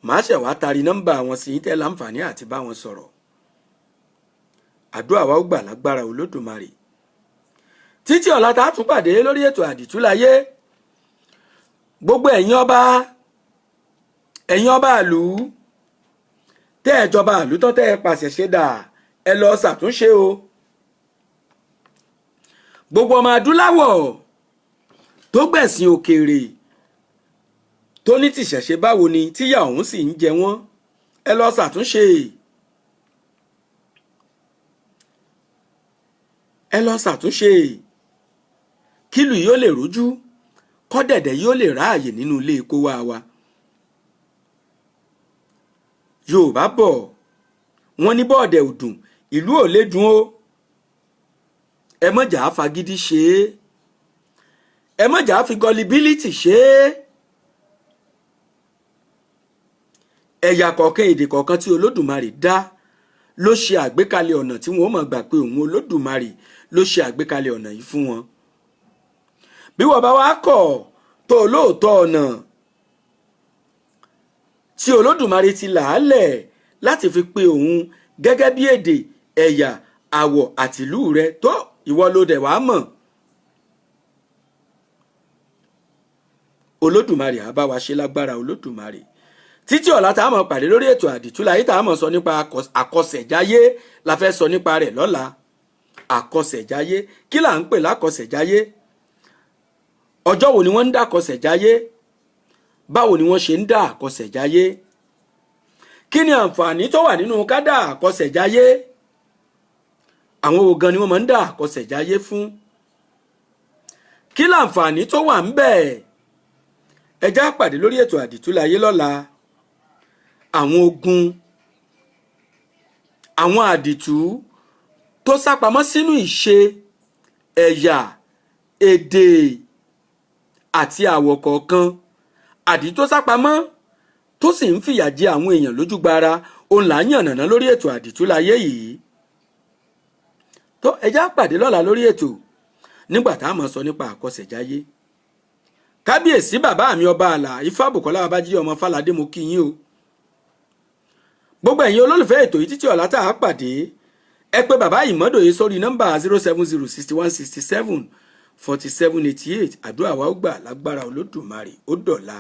màá ṣẹ̀ wá tari nọ́mbà wọn sí yín tẹ́ láǹfààní àti bá wọn sọ̀rọ̀. Àdúrà wa ó gbà lágbára Olódùmarè. Títí ọ̀la tá a tún pàdé lórí ètò Àdìtú Láyé. Gbogbo ẹ̀yin ọba ìlú tẹ́ ẹ jọba ìlú tán tẹ́ ẹ pàṣẹ ṣe dà, ẹ lọ ṣàtúnṣe o. Gbogbo ọmọ adúláwọ̀ tó gbẹ̀sìn òkèèrè tó ní tìṣẹ̀ṣe báwo ni tíyà ọ̀hún sì ń jẹ wọ́n, ẹ lọ ṣàtúnṣe. Ẹ lọ ṣàtúnṣe kílù yóò lè rójú, kọ́dẹ̀dẹ̀ yóò lè ráàyè nínú ilé kó wá wa. Yorùbá bọ̀ wọ́n ní bọ́ọ̀dẹ̀ òdùn ìlú ò lè dùn ó. Ẹ mọ̀jà fagídí ṣe é, ẹ mọ̀jà fi gọlíbílítì ṣe é. Ẹ̀yà kọ̀ọ̀kan èdè kọ̀ọ̀kan tí Olódùmarè dá ló ṣe àgbékalẹ̀ ọ̀nà tí wọ́n mọ̀ gbà pé òun Olódùmarè ló ṣe àgbékalẹ̀ ọ̀nà yìí fún wọn. Bí wọ́n bá wá kọ̀ tó olóòótọ́ ọ̀nà tí Olódùmarè ti làálẹ̀ láti fi pe òun gẹ́gẹ́ bí èdè, ẹ̀yà, àwọ̀ àtìlú rẹ, tó ìwọ ló dẹ̀ wá mọ̀. Olódùmarè á bá wa ṣe lágbára Olódùmarè. Títí ọ̀la tá a mọ̀ pàdé lórí ètò Àdìtú Láyé tá a mọ̀ sọ nípa àkọsẹ̀jáyé la fẹ́ sọ nípa rẹ̀ lọ́la. Àkọsẹ̀jáyé, kí là ń pè lákọsẹ̀jáyé? Ọjọ́ wo ni wọ́n ń dá àkọsẹ̀jáyé? Báwo ni wọ́n ṣe ń dá àkọsẹ̀jáyé? Kí ni àǹfààní tó wà nínú ká dá àkọsẹ̀jáyé? Àwọn wo gan ni wọ́n máa ń dá àkọsẹ̀jáyé fún? Kí láǹfààní tó wà ń bẹ̀? Ẹ já pàdé lórí ètò Àdìtú Láyé lọ́la. Àwọn ogun, àwọn àdìtú tó tó sápamọ́ sínú ìṣe, ẹ̀yà, èdè àti àwọ̀ kọ̀ọ̀kan, àdí tó sápamọ́ tó sì ń fìyà jẹ àwọn èèyàn lójúgbara, òun là ń yànnàná lórí ètò àdìtú láyé yìí. tó ẹjá pàdé lọ́la lórí ètò nígbà tá a máa sọ nípa àkọsẹ̀jáyé. kábíyèsí bàbá mi ọba àlà Ifá Bùkọ́lá Babájídé ọmọ Fáládé, mo kí yín o. gbogbo ẹ̀yin olólùfẹ́ ètò yìí títí ọ̀la tá a pàdé, ẹ pè bàbá Ìmọ́dòye sórí nọ́mbà 07061674788. àdúrà wa ó gbà lágbára Olódùmarè. ó dọ̀la.